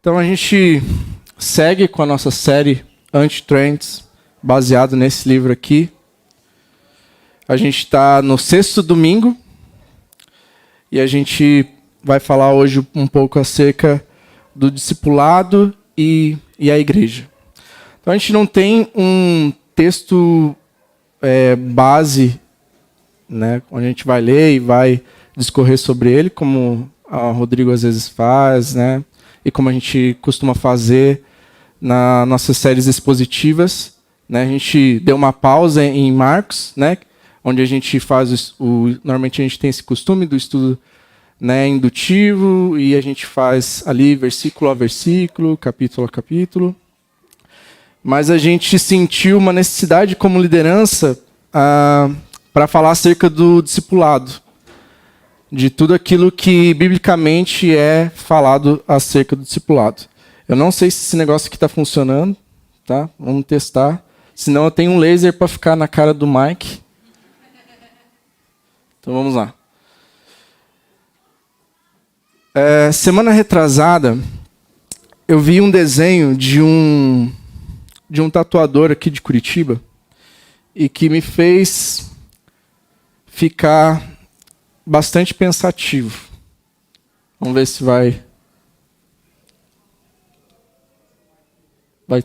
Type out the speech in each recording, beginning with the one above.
Então a gente segue com a nossa série Anti-Trends, baseado nesse livro aqui. A gente está no 6º domingo e a gente vai falar hoje um pouco acerca do discipulado e a igreja. Então a gente não tem um texto base, né, onde a gente vai ler e vai discorrer sobre ele, como o Rodrigo às vezes faz, né, e como a gente costuma fazer nas nossas séries expositivas. Né, a gente deu uma pausa em Marcos, né, onde a gente faz normalmente a gente tem esse costume do estudo, né, indutivo, e a gente faz ali versículo a versículo, capítulo a capítulo. Mas a gente sentiu uma necessidade como liderança para falar acerca do discipulado, de tudo aquilo que biblicamente é falado acerca do discipulado. Eu não sei se esse negócio aqui está funcionando, tá? Vamos testar. Senão eu tenho um laser para ficar na cara do Mike. Então vamos lá. Semana retrasada, eu vi um desenho de um tatuador aqui de Curitiba e que me fez ficar bastante pensativo. Vamos ver se vai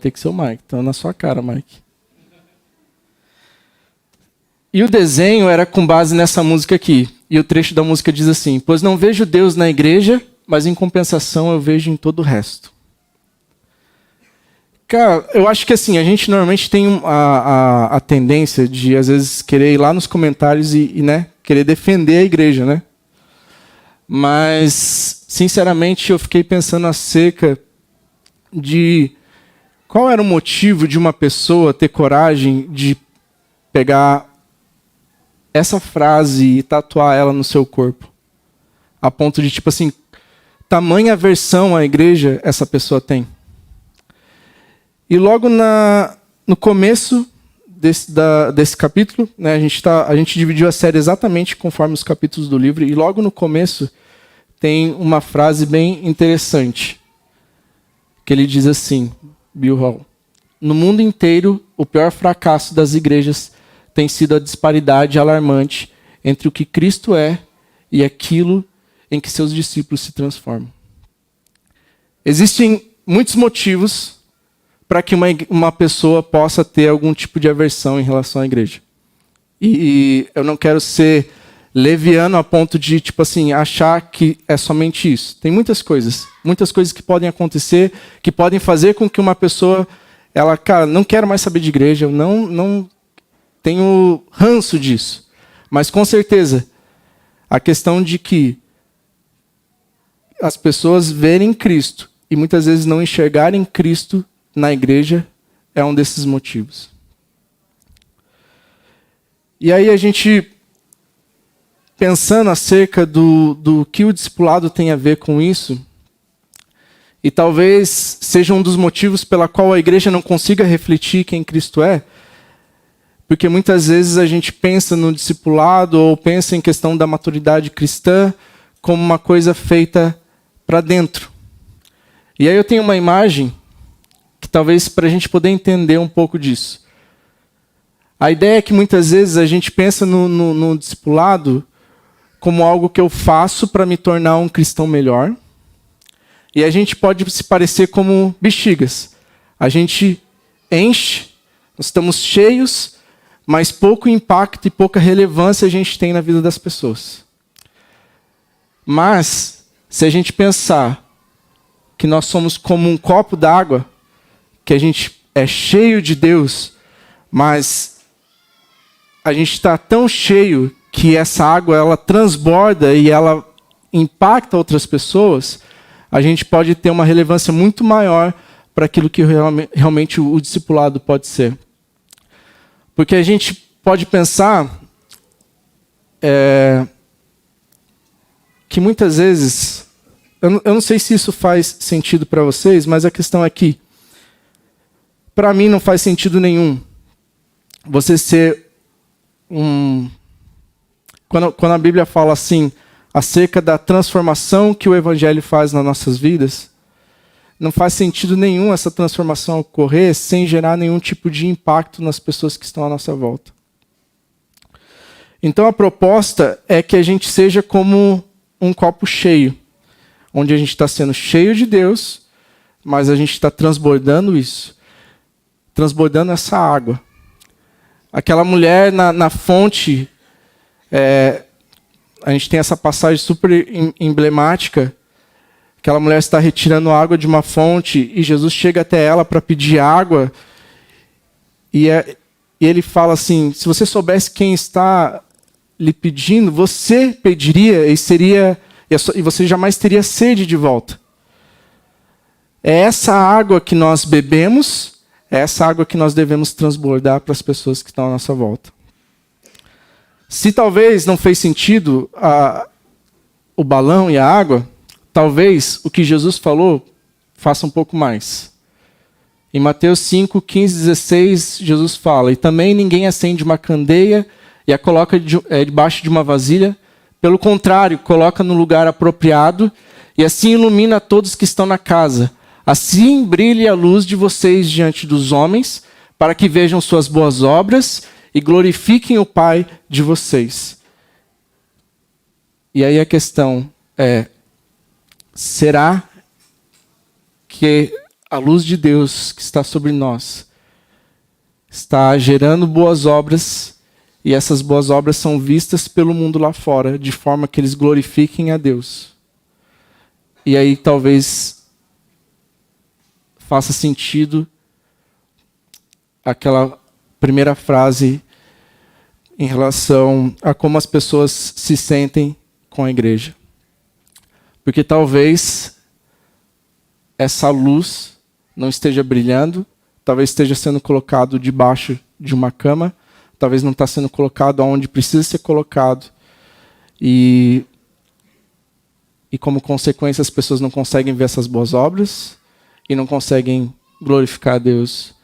ter que ser o Mike. Então na sua cara, Mike. E o desenho era com base nessa música aqui. E o trecho da música diz assim: pois não vejo Deus na igreja, mas em compensação eu vejo em todo o resto. Cara, eu acho que assim, a gente normalmente tem a tendência de, às vezes, querer ir lá nos comentários e né, querer defender a igreja, né? Mas, sinceramente, eu fiquei pensando acerca de qual era o motivo de uma pessoa ter coragem de pegar essa frase e tatuar ela no seu corpo. A ponto de, tipo assim, tamanha aversão à igreja essa pessoa tem. E logo no começo desse capítulo, né, a gente dividiu a série exatamente conforme os capítulos do livro, e logo no começo tem uma frase bem interessante, que ele diz assim, Bill Hall: no mundo inteiro, o pior fracasso das igrejas tem sido a disparidade alarmante entre o que Cristo é e aquilo em que seus discípulos se transformam. Existem muitos motivos para que uma pessoa possa ter algum tipo de aversão em relação à igreja. E eu não quero ser leviano a ponto de, tipo assim, achar que é somente isso. Tem muitas coisas que podem acontecer, que podem fazer com que uma pessoa, ela, cara, não quero mais saber de igreja, eu não tenho ranço disso. Mas com certeza, a questão de que as pessoas verem Cristo e muitas vezes não enxergarem Cristo na igreja é um desses motivos. E aí a gente, pensando acerca do que o discipulado tem a ver com isso, e talvez seja um dos motivos pela qual a igreja não consiga refletir quem Cristo é, porque muitas vezes a gente pensa no discipulado ou pensa em questão da maturidade cristã como uma coisa feita para dentro. E aí eu tenho uma imagem que talvez para a gente poder entender um pouco disso. A ideia é que muitas vezes a gente pensa no discipulado como algo que eu faço para me tornar um cristão melhor. E a gente pode se parecer como bexigas. A gente enche, nós estamos cheios, mas pouco impacto e pouca relevância a gente tem na vida das pessoas. Mas, se a gente pensar que nós somos como um copo d'água, que a gente é cheio de Deus, mas a gente está tão cheio que essa água ela transborda e ela impacta outras pessoas, a gente pode ter uma relevância muito maior para aquilo que realmente o discipulado pode ser. Porque a gente pode pensar que muitas vezes, eu não sei se isso faz sentido para vocês, mas a questão é que, para mim não faz sentido nenhum você ser Quando a Bíblia fala assim, acerca da transformação que o Evangelho faz nas nossas vidas, não faz sentido nenhum essa transformação ocorrer sem gerar nenhum tipo de impacto nas pessoas que estão à nossa volta. Então a proposta é que a gente seja como um copo cheio, onde a gente está sendo cheio de Deus, mas a gente está transbordando isso, transbordando essa água. Aquela mulher na fonte, a gente tem essa passagem super emblemática. Aquela mulher está retirando água de uma fonte e Jesus chega até ela para pedir água. E ele fala assim: se você soubesse quem está lhe pedindo, você pediria e você jamais teria sede de volta. É essa água que nós bebemos, é essa água que nós devemos transbordar para as pessoas que estão à nossa volta. Se talvez não fez sentido o balão e a água, talvez o que Jesus falou faça um pouco mais. Em Mateus 5, 15, 16, Jesus fala: e também ninguém acende uma candeia e a coloca debaixo de uma vasilha. Pelo contrário, coloca no lugar apropriado e assim ilumina todos que estão na casa. Assim brilhe a luz de vocês diante dos homens, para que vejam suas boas obras e glorifiquem o Pai de vocês. E aí a questão é: será que a luz de Deus que está sobre nós está gerando boas obras e essas boas obras são vistas pelo mundo lá fora, de forma que eles glorifiquem a Deus? E aí talvez faça sentido aquela primeira frase em relação a como as pessoas se sentem com a igreja. Porque talvez essa luz não esteja brilhando, talvez esteja sendo colocado debaixo de uma cama, talvez não está sendo colocado onde precisa ser colocado. E como consequência as pessoas não conseguem ver essas boas obras e não conseguem glorificar a Deus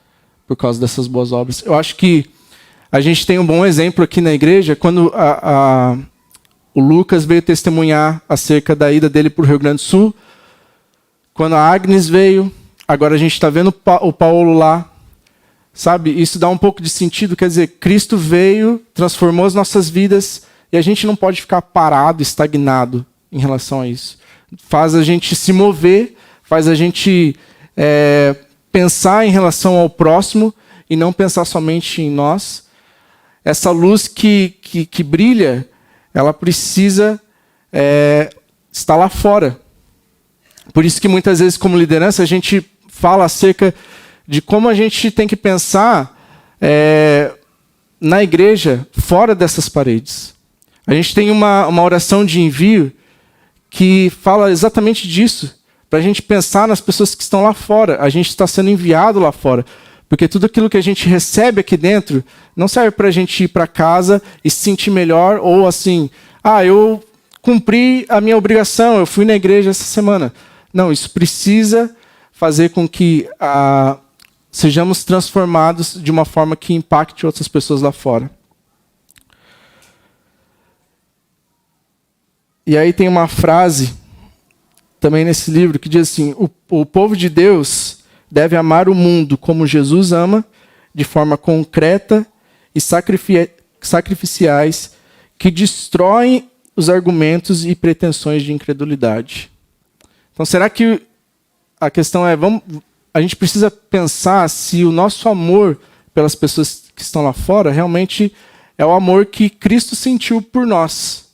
por causa dessas boas obras. Eu acho que a gente tem um bom exemplo aqui na igreja, quando o Lucas veio testemunhar acerca da ida dele para o Rio Grande do Sul, quando a Agnes veio, agora a gente está vendo o Paulo lá, sabe? Isso dá um pouco de sentido, quer dizer, Cristo veio, transformou as nossas vidas e a gente não pode ficar parado, estagnado em relação a isso. Faz a gente se mover, faz a gente pensar em relação ao próximo e não pensar somente em nós. Essa luz que brilha, ela precisa estar lá fora. Por isso que muitas vezes, como liderança, a gente fala acerca de como a gente tem que pensar na igreja, fora dessas paredes. A gente tem uma oração de envio que fala exatamente disso, para a gente pensar nas pessoas que estão lá fora. A gente está sendo enviado lá fora. Porque tudo aquilo que a gente recebe aqui dentro não serve para a gente ir para casa e se sentir melhor, ou assim, eu cumpri a minha obrigação, eu fui na igreja essa semana. Não, isso precisa fazer com que sejamos transformados de uma forma que impacte outras pessoas lá fora. E aí tem uma frase também nesse livro que diz assim: o povo de Deus deve amar o mundo como Jesus ama, de forma concreta e sacrificiais, que destroem os argumentos e pretensões de incredulidade. Então, será que a questão é, a gente precisa pensar se o nosso amor pelas pessoas que estão lá fora realmente é o amor que Cristo sentiu por nós.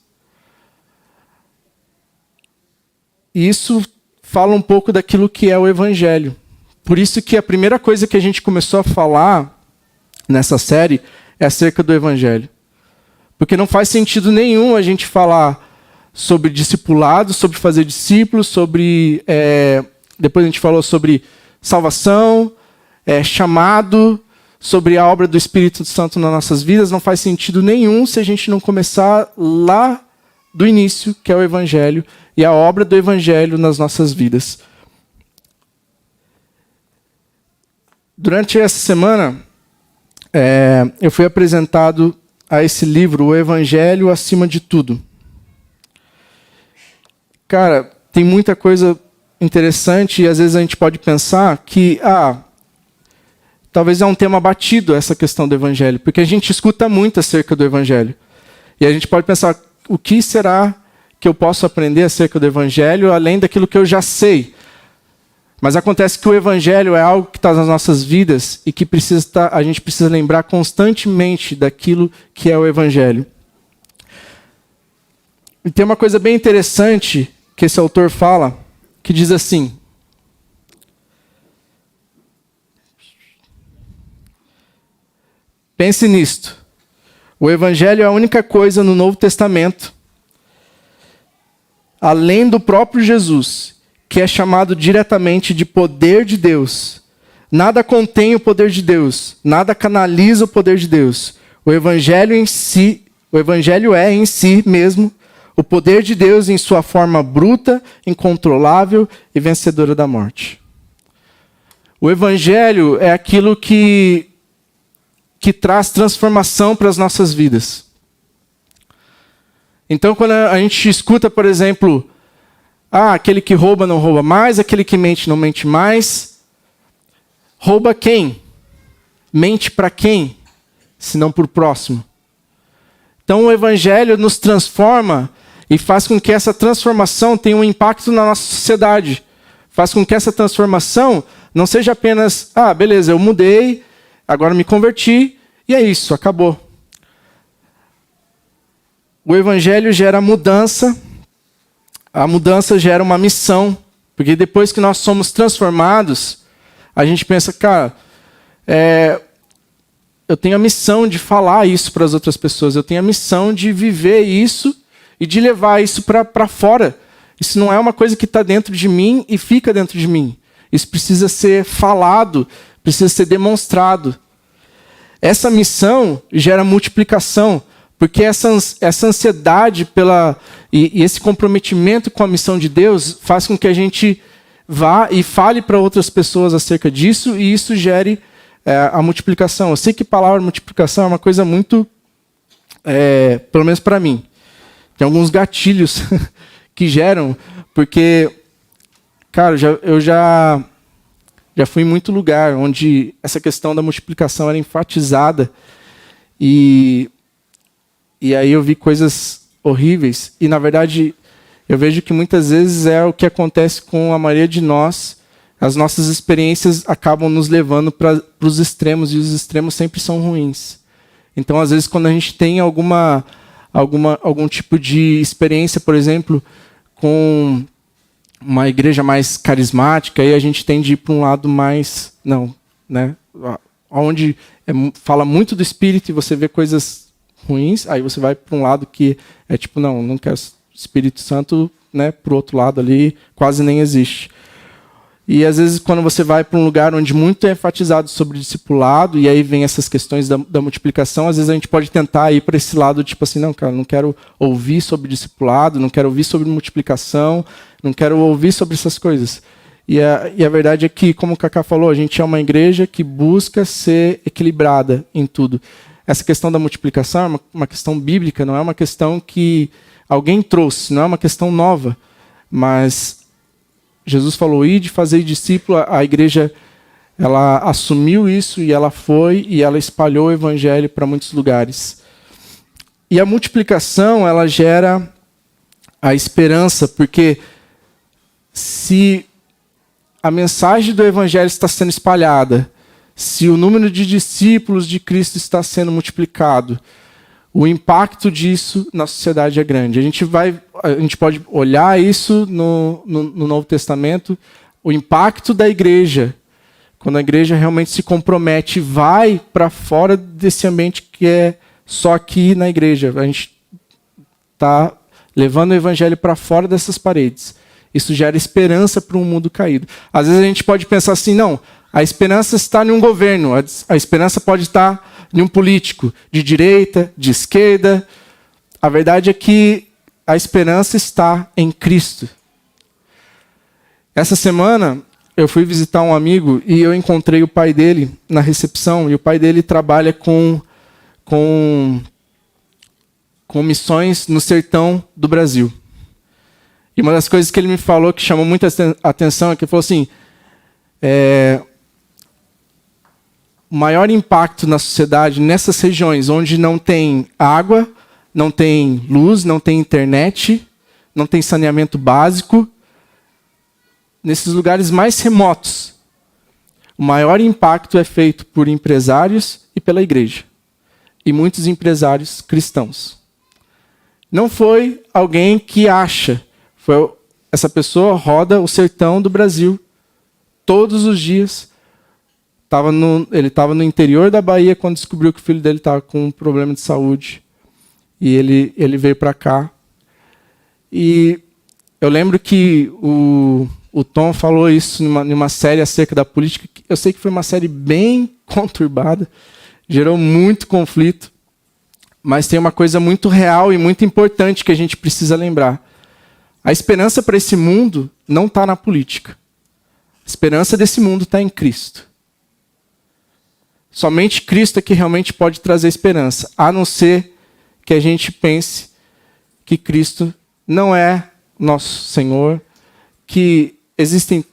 E isso fala um pouco daquilo que é o Evangelho. Por isso que a primeira coisa que a gente começou a falar nessa série é acerca do Evangelho. Porque não faz sentido nenhum a gente falar sobre discipulado, sobre fazer discípulos, sobre... depois a gente falou sobre salvação, chamado, sobre a obra do Espírito Santo nas nossas vidas. Não faz sentido nenhum se a gente não começar lá do início, que é o Evangelho, e a obra do Evangelho nas nossas vidas. Durante essa semana, eu fui apresentado a esse livro, O Evangelho Acima de Tudo. Cara, tem muita coisa interessante, e às vezes a gente pode pensar que, talvez é um tema batido essa questão do evangelho, porque a gente escuta muito acerca do evangelho. E a gente pode pensar, o que será que eu posso aprender acerca do evangelho, além daquilo que eu já sei? Mas acontece que o evangelho é algo que está nas nossas vidas e que a gente precisa lembrar constantemente daquilo que é o evangelho. E tem uma coisa bem interessante que esse autor fala, que diz assim: pense nisto. O evangelho é a única coisa no Novo Testamento, além do próprio Jesus, que é chamado diretamente de poder de Deus. Nada contém o poder de Deus, nada canaliza o poder de Deus. O evangelho é em si mesmo o poder de Deus em sua forma bruta, incontrolável e vencedora da morte. O evangelho é aquilo que traz transformação para as nossas vidas. Então, quando a gente escuta, por exemplo, aquele que rouba não rouba mais, aquele que mente não mente mais. Rouba quem? Mente para quem? Se não por próximo. Então o evangelho nos transforma e faz com que essa transformação tenha um impacto na nossa sociedade. Faz com que essa transformação não seja apenas, beleza, eu mudei, agora me converti, e é isso, acabou. O evangelho gera mudança. A mudança gera uma missão, porque depois que nós somos transformados, a gente pensa, eu tenho a missão de falar isso para as outras pessoas, eu tenho a missão de viver isso e de levar isso para fora. Isso não é uma coisa que está dentro de mim e fica dentro de mim. Isso precisa ser falado, precisa ser demonstrado. Essa missão gera multiplicação, porque essa ansiedade e esse comprometimento com a missão de Deus faz com que a gente vá e fale para outras pessoas acerca disso, e isso gere a multiplicação. Eu sei que a palavra multiplicação é uma coisa muito, pelo menos para mim, tem alguns gatilhos que geram, porque, cara, eu já fui em muito lugar onde essa questão da multiplicação era enfatizada, e aí eu vi coisas horríveis. E, na verdade, eu vejo que muitas vezes é o que acontece com a maioria de nós. As nossas experiências acabam nos levando para os extremos, e os extremos sempre são ruins. Então, às vezes, quando a gente tem algum tipo de experiência, por exemplo, com uma igreja mais carismática, aí a gente tende a ir para um lado mais... onde fala muito do Espírito e você vê coisas ruins, aí você vai para um lado que é tipo, não quero Espírito Santo, para o outro lado ali quase nem existe. E às vezes quando você vai para um lugar onde muito é enfatizado sobre discipulado, e aí vem essas questões da multiplicação, às vezes a gente pode tentar ir para esse lado, tipo assim, não quero ouvir sobre discipulado, não quero ouvir sobre multiplicação, não quero ouvir sobre essas coisas. E a verdade é que, como o Cacá falou, a gente é uma igreja que busca ser equilibrada em tudo. Essa questão da multiplicação é uma questão bíblica, não é uma questão que alguém trouxe, não é uma questão nova. Mas Jesus falou, ide, fazei discípulo, a igreja ela assumiu isso e ela foi e ela espalhou o evangelho para muitos lugares. E a multiplicação, ela gera a esperança, porque se a mensagem do evangelho está sendo espalhada, se o número de discípulos de Cristo está sendo multiplicado, o impacto disso na sociedade é grande. A gente pode olhar isso no Novo Testamento, o impacto da igreja, quando a igreja realmente se compromete, vai para fora desse ambiente que é só aqui na igreja. A gente está levando o evangelho para fora dessas paredes. Isso gera esperança para um mundo caído. Às vezes a gente pode pensar assim, não, a esperança está em um governo, a esperança pode estar em um político, de direita, de esquerda. A verdade é que a esperança está em Cristo. Essa semana eu fui visitar um amigo e eu encontrei o pai dele na recepção, e o pai dele trabalha com missões no sertão do Brasil. E uma das coisas que ele me falou que chamou muita atenção é que ele falou assim, o maior impacto na sociedade nessas regiões onde não tem água, não tem luz, não tem internet, não tem saneamento básico, nesses lugares mais remotos, o maior impacto é feito por empresários e pela igreja. E muitos empresários cristãos. Não foi alguém que acha. Essa pessoa roda o sertão do Brasil todos os dias. Ele estava no interior da Bahia quando descobriu que o filho dele estava com um problema de saúde. E ele veio para cá. E eu lembro que o Tom falou isso numa série acerca da política. Eu sei que foi uma série bem conturbada, gerou muito conflito, mas tem uma coisa muito real e muito importante que a gente precisa lembrar. A esperança para esse mundo não está na política. A esperança desse mundo está em Cristo. Somente Cristo é que realmente pode trazer esperança, a não ser que a gente pense que Cristo não é nosso Senhor, que existem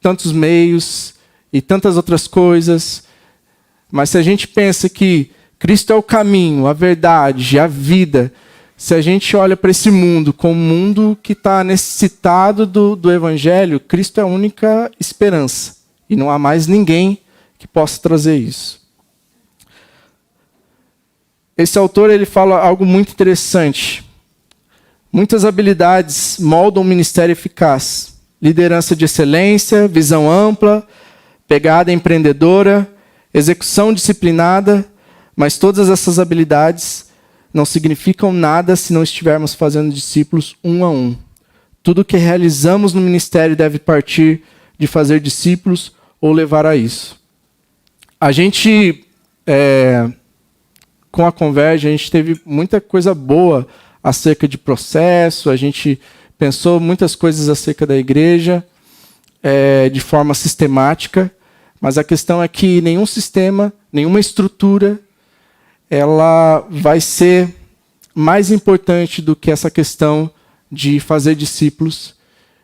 tantos meios e tantas outras coisas, mas se a gente pensa que Cristo é o caminho, a verdade, a vida, se a gente olha para esse mundo como um mundo que está necessitado do Evangelho, Cristo é a única esperança. E não há mais ninguém que possa trazer isso. Esse autor ele fala algo muito interessante. Muitas habilidades moldam um ministério eficaz. Liderança de excelência, visão ampla, pegada empreendedora, execução disciplinada, mas todas essas habilidades não significam nada se não estivermos fazendo discípulos um a um. Tudo que realizamos no ministério deve partir de fazer discípulos ou levar a isso. A gente, com a Converge, a gente teve muita coisa boa acerca de processo, a gente pensou muitas coisas acerca da igreja de forma sistemática, mas a questão é que nenhum sistema, nenhuma estrutura, ela vai ser mais importante do que essa questão de fazer discípulos,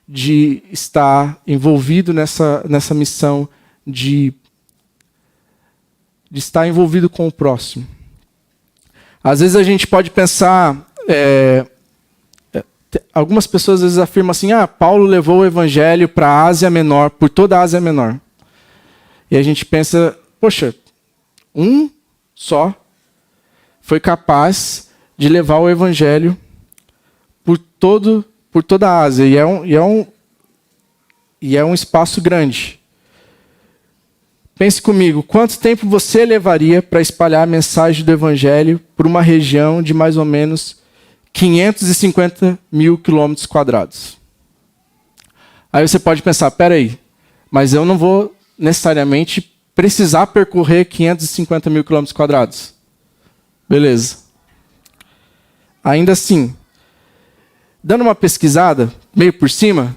de estar envolvido nessa missão, de estar envolvido com o próximo. Às vezes a gente pode pensar... algumas pessoas às vezes afirmam assim, Paulo levou o evangelho para a Ásia Menor, por toda a Ásia Menor. E a gente pensa, poxa, um só foi capaz de levar o evangelho por toda a Ásia. E é um espaço grande. Pense comigo, quanto tempo você levaria para espalhar a mensagem do evangelho por uma região de mais ou menos 550 mil quilômetros quadrados? Aí você pode pensar, peraí, mas eu não vou necessariamente precisar percorrer 550 mil quilômetros quadrados. Beleza. Ainda assim, dando uma pesquisada, meio por cima,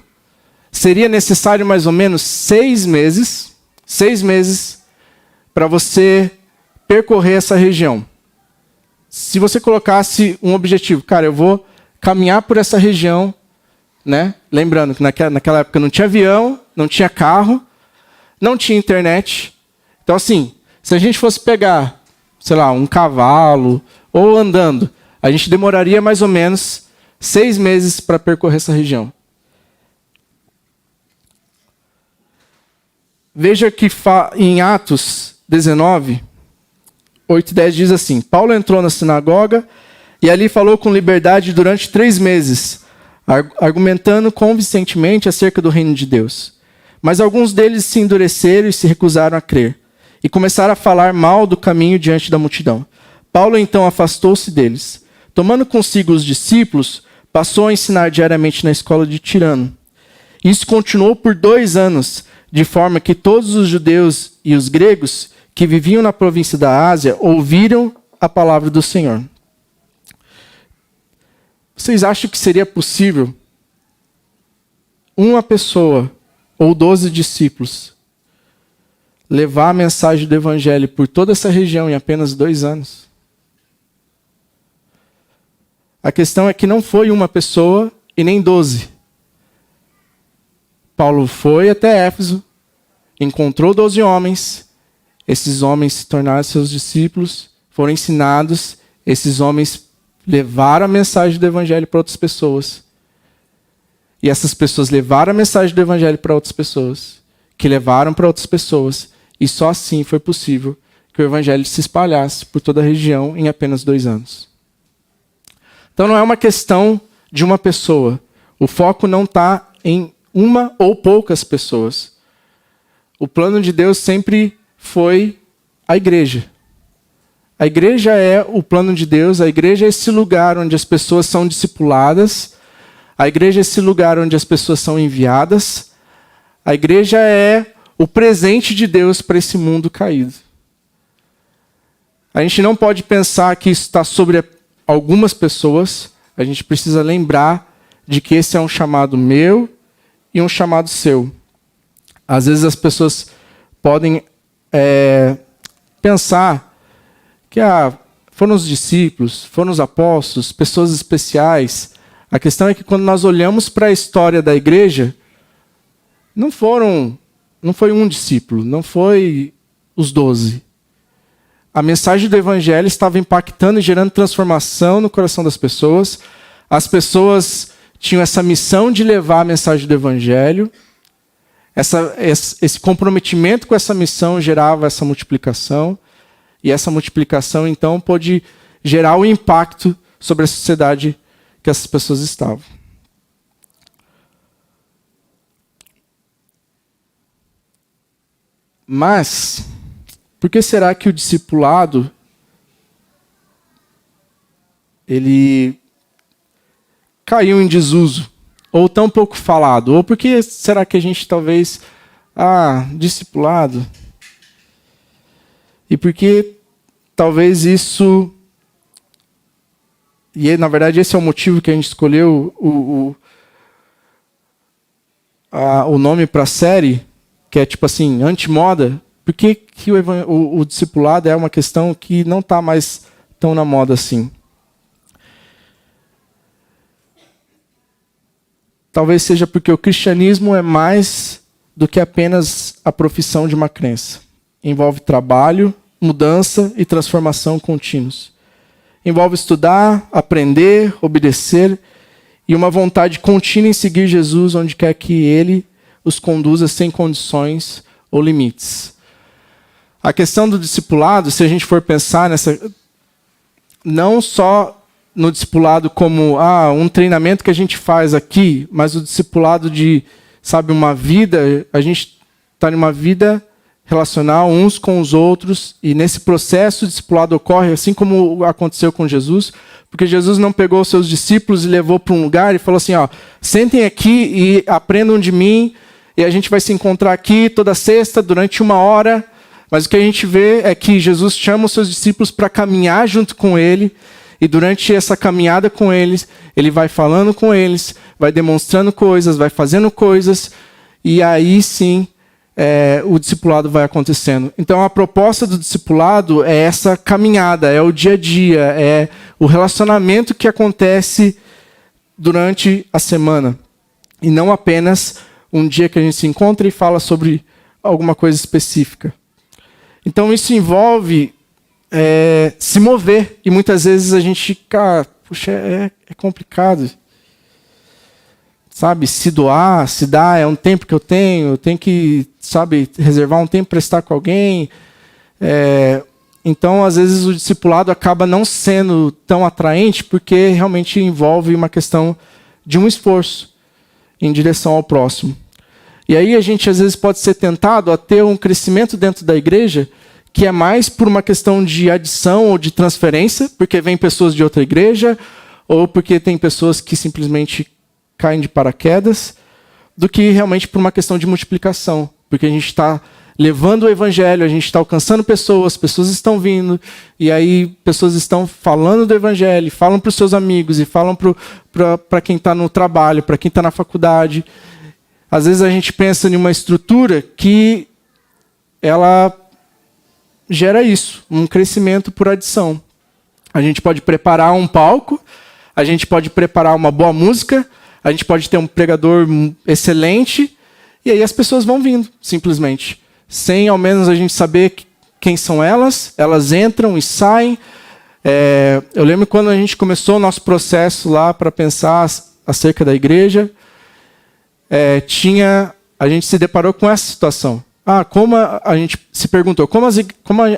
seria necessário mais ou menos 6 meses para você percorrer essa região. Se você colocasse um objetivo, cara, eu vou caminhar por essa região, né? Lembrando que naquela época não tinha avião, não tinha carro, não tinha internet. Então, assim, se a gente fosse pegar, sei lá, um cavalo ou andando, a gente demoraria mais ou menos 6 meses para percorrer essa região. Veja que em Atos 19, 8 e 10 diz assim, Paulo entrou na sinagoga e ali falou com liberdade durante 3 meses, argumentando convincentemente acerca do reino de Deus. Mas alguns deles se endureceram e se recusaram a crer, e começaram a falar mal do caminho diante da multidão. Paulo então afastou-se deles. Tomando consigo os discípulos, passou a ensinar diariamente na escola de Tirano. Isso continuou por 2 anos, de forma que todos os judeus e os gregos que viviam na província da Ásia ouviram a palavra do Senhor. Vocês acham que seria possível uma pessoa ou 12 discípulos levar a mensagem do evangelho por toda essa região em apenas 2 anos? A questão é que não foi uma pessoa e nem 12. Paulo foi até Éfeso, encontrou 12 homens, esses homens se tornaram seus discípulos, foram ensinados, esses homens levaram a mensagem do evangelho para outras pessoas. E essas pessoas levaram a mensagem do evangelho para outras pessoas, que levaram para outras pessoas. E só assim foi possível que o evangelho se espalhasse por toda a região em apenas 2 anos. Então não é uma questão de uma pessoa. O foco não está em uma ou poucas pessoas. O plano de Deus sempre foi a igreja. A igreja é o plano de Deus, a igreja é esse lugar onde as pessoas são discipuladas, a igreja é esse lugar onde as pessoas são enviadas, a igreja é o presente de Deus para esse mundo caído. A gente não pode pensar que isso está sobre algumas pessoas, a gente precisa lembrar de que esse é um chamado meu e um chamado seu. Às vezes as pessoas podem pensar que foram os discípulos, foram os apóstolos, pessoas especiais. A questão é que quando nós olhamos para a história da igreja, não foi um discípulo, não foi os 12. A mensagem do evangelho estava impactando e gerando transformação no coração das pessoas. As pessoas tinham essa missão de levar a mensagem do evangelho. Esse comprometimento com essa missão gerava essa multiplicação. E essa multiplicação, então, pôde gerar o impacto sobre a sociedade que essas pessoas estavam. Mas, por que será que o discipulado ele caiu em desuso? Ou tão pouco falado? Ou por que será que a gente talvez... discipulado... E porque talvez isso... E na verdade esse é o motivo que a gente escolheu o nome para a série, que é tipo assim, antimoda. Por que o discipulado é uma questão que não está mais tão na moda assim? Talvez seja porque o cristianismo é mais do que apenas a profissão de uma crença. Envolve trabalho, mudança e transformação contínuos. Envolve estudar, aprender, obedecer e uma vontade contínua em seguir Jesus onde quer que Ele os conduza sem condições ou limites. A questão do discipulado, se a gente for pensar não só no discipulado como um treinamento que a gente faz aqui, mas o discipulado de, uma vida, a gente está numa vida relacional uns com os outros, e nesse processo o discipulado ocorre assim como aconteceu com Jesus, porque Jesus não pegou os seus discípulos e levou para um lugar e falou assim, sentem aqui e aprendam de mim, e a gente vai se encontrar aqui toda sexta durante 1 hora, mas o que a gente vê é que Jesus chama os seus discípulos para caminhar junto com ele, e durante essa caminhada com eles, ele vai falando com eles, vai demonstrando coisas, vai fazendo coisas, e aí sim, o discipulado vai acontecendo. Então a proposta do discipulado é essa caminhada, é o dia a dia, é o relacionamento que acontece durante a semana. E não apenas um dia que a gente se encontra e fala sobre alguma coisa específica. Então isso envolve se mover. E muitas vezes a gente fica, é complicado. Se doar, se dar, é um tempo que eu tenho que, reservar um tempo para estar com alguém. Então, às vezes, o discipulado acaba não sendo tão atraente porque realmente envolve uma questão de um esforço em direção ao próximo. E aí a gente, às vezes, pode ser tentado a ter um crescimento dentro da igreja que é mais por uma questão de adição ou de transferência, porque vem pessoas de outra igreja, ou porque tem pessoas que simplesmente caem de paraquedas, do que realmente por uma questão de multiplicação. Porque a gente está levando o evangelho, a gente está alcançando pessoas estão vindo, e aí pessoas estão falando do evangelho, falam para os seus amigos, e falam para quem está no trabalho, para quem está na faculdade. Às vezes a gente pensa em uma estrutura que ela gera isso, um crescimento por adição. A gente pode preparar um palco, a gente pode preparar uma boa música, a gente pode ter um pregador excelente, E aí as pessoas vão vindo, simplesmente. Sem ao menos a gente saber quem são elas. Elas entram e saem. Eu lembro quando a gente começou o nosso processo lá para pensar acerca da igreja, a gente se deparou com essa situação. Como a gente se perguntou, como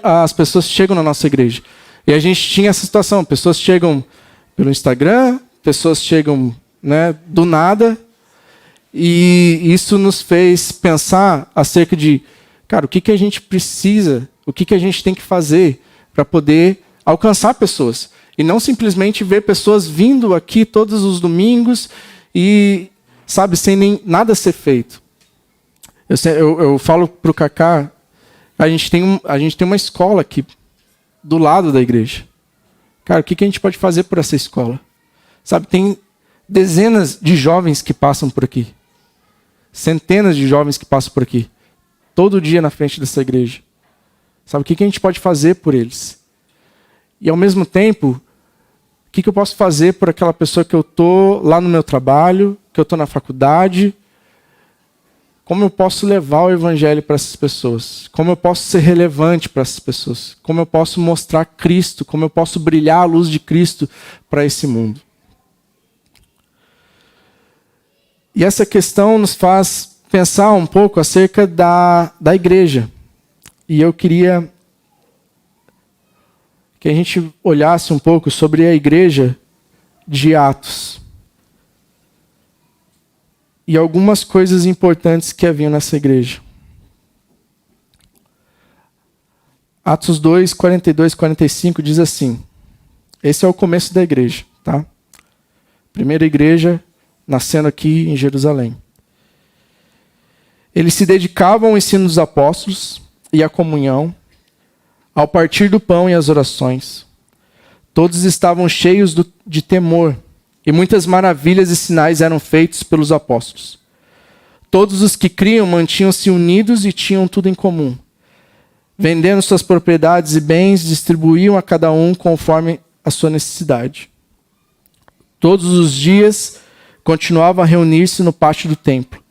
as pessoas chegam na nossa igreja? E a gente tinha essa situação, pessoas chegam pelo Instagram, pessoas chegam, né, do nada, e isso nos fez pensar acerca de, cara, o que a gente precisa, o que a gente tem que fazer para poder alcançar pessoas. E não simplesmente ver pessoas vindo aqui todos os domingos e, sabe, sem nem nada ser feito. Eu falo para o Kaká, a gente tem uma escola aqui do lado da igreja. Cara, o que a gente pode fazer por essa escola? Sabe, tem dezenas de jovens que passam por aqui. Centenas de jovens que passam por aqui. Todo dia na frente dessa igreja. Sabe, o que a gente pode fazer por eles? E ao mesmo tempo, o que eu posso fazer por aquela pessoa que eu estou lá no meu trabalho, que eu estou na faculdade? Como eu posso levar o evangelho para essas pessoas? Como eu posso ser relevante para essas pessoas? Como eu posso mostrar Cristo? Como eu posso brilhar a luz de Cristo para esse mundo? E essa questão nos faz pensar um pouco acerca da igreja. E eu queria que a gente olhasse um pouco sobre a igreja de Atos. E algumas coisas importantes que haviam nessa igreja. Atos 2, 42, 45 diz assim. Esse é o começo da igreja, tá? Primeira igreja nascendo aqui em Jerusalém. Eles se dedicavam ao ensino dos apóstolos e à comunhão, ao partir do pão e às orações. Todos estavam cheios de temor, e muitas maravilhas e sinais eram feitos pelos apóstolos. Todos os que criam mantinham-se unidos e tinham tudo em comum. Vendendo suas propriedades e bens, distribuíam a cada um conforme a sua necessidade. Todos os dias continuavam a reunir-se no pátio do templo.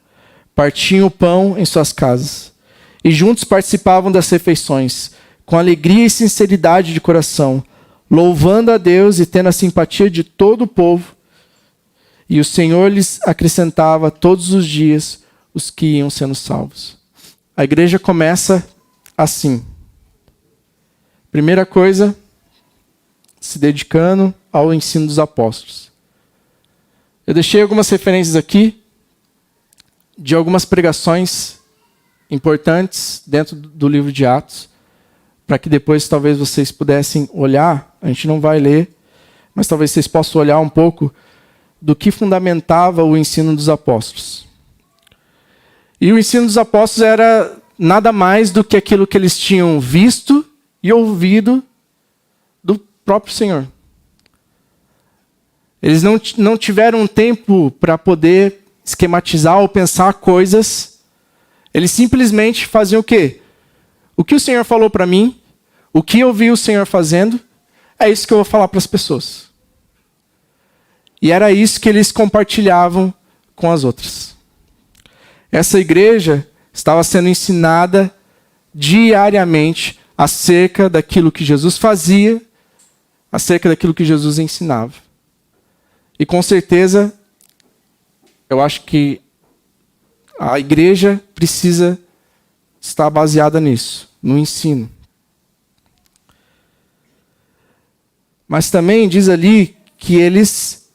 Partiam o pão em suas casas. E juntos participavam das refeições, com alegria e sinceridade de coração, louvando a Deus e tendo a simpatia de todo o povo. E o Senhor lhes acrescentava todos os dias os que iam sendo salvos. A igreja começa assim. Primeira coisa, se dedicando ao ensino dos apóstolos. Eu deixei algumas referências aqui de algumas pregações importantes dentro do livro de Atos, para que depois talvez vocês pudessem olhar, a gente não vai ler, mas talvez vocês possam olhar um pouco do que fundamentava o ensino dos apóstolos. E o ensino dos apóstolos era nada mais do que aquilo que eles tinham visto e ouvido do próprio Senhor. Eles não tiveram tempo para poder esquematizar ou pensar coisas. Eles simplesmente faziam o quê? O que o Senhor falou para mim, o que eu vi o Senhor fazendo, é isso que eu vou falar para as pessoas. E era isso que eles compartilhavam com as outras. Essa igreja estava sendo ensinada diariamente acerca daquilo que Jesus fazia, acerca daquilo que Jesus ensinava. E com certeza, eu acho que a igreja precisa estar baseada nisso, no ensino. Mas também diz ali que eles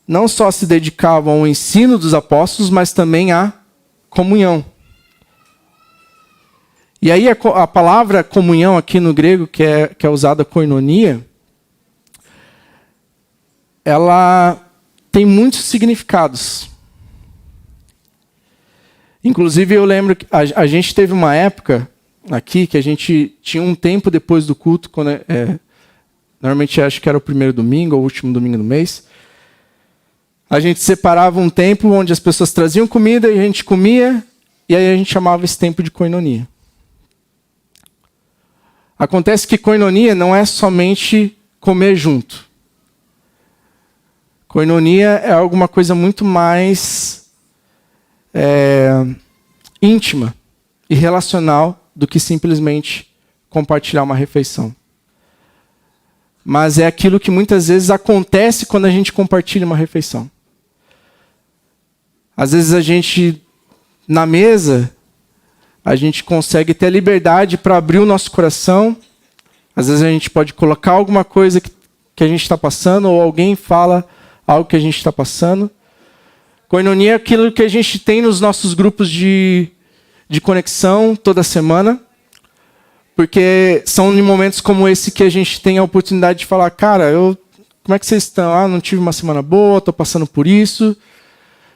não só se dedicavam ao ensino dos apóstolos, mas também à comunhão. E aí a palavra comunhão aqui no grego, que é usada koinonia, ela tem muitos significados. Inclusive eu lembro que a gente teve uma época aqui que a gente tinha um tempo depois do culto, quando normalmente acho que era o primeiro domingo ou o último domingo do mês. A gente separava um tempo onde as pessoas traziam comida e a gente comia, e aí a gente chamava esse tempo de koinonia. Acontece que koinonia não é somente comer junto. Koinonia é alguma coisa muito mais íntima e relacional do que simplesmente compartilhar uma refeição. Mas é aquilo que muitas vezes acontece quando a gente compartilha uma refeição. Às vezes a gente, na mesa, a gente consegue ter a liberdade para abrir o nosso coração. Às vezes a gente pode colocar alguma coisa que a gente está passando, ou alguém fala algo que a gente está passando. Koinonia é aquilo que a gente tem nos nossos grupos de conexão toda semana. Porque são em momentos como esse que a gente tem a oportunidade de falar, cara, como é que vocês estão? Ah, não tive uma semana boa, estou passando por isso.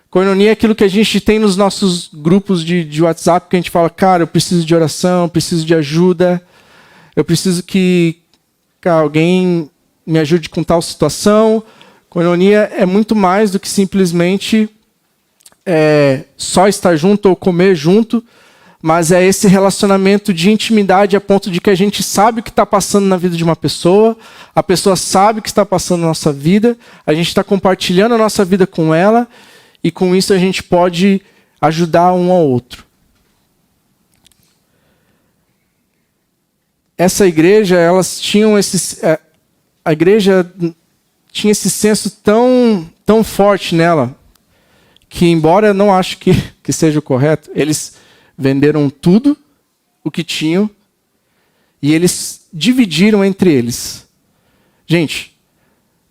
Koinonia é aquilo que a gente tem nos nossos grupos de WhatsApp, que a gente fala, cara, eu preciso de oração, eu preciso de ajuda, eu preciso que alguém me ajude com tal situação. Koinonia é muito mais do que simplesmente só estar junto ou comer junto, mas é esse relacionamento de intimidade a ponto de que a gente sabe o que está passando na vida de uma pessoa, a pessoa sabe o que está passando na nossa vida, a gente está compartilhando a nossa vida com ela, e com isso a gente pode ajudar um ao outro. Essa igreja, a igreja tinha esse senso tão forte nela, que embora eu não acho que seja o correto, eles venderam tudo o que tinham e eles dividiram entre eles. Gente,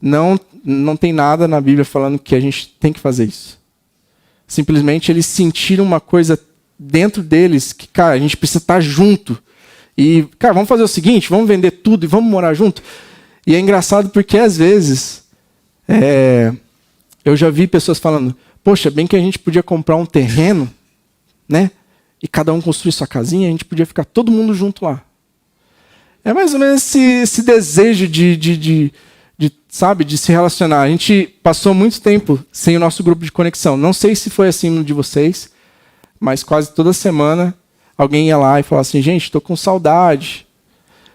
não tem nada na Bíblia falando que a gente tem que fazer isso. Simplesmente eles sentiram uma coisa dentro deles que, cara, a gente precisa estar junto. E, cara, vamos fazer o seguinte, vamos vender tudo e vamos morar junto. E é engraçado porque, às vezes, eu já vi pessoas falando, poxa, bem que a gente podia comprar um terreno, né? E cada um construir sua casinha, a gente podia ficar todo mundo junto lá. É mais ou menos esse desejo de se relacionar. A gente passou muito tempo sem o nosso grupo de conexão. Não sei se foi assim no de vocês, mas quase toda semana alguém ia lá e falava assim, gente, estou com saudade.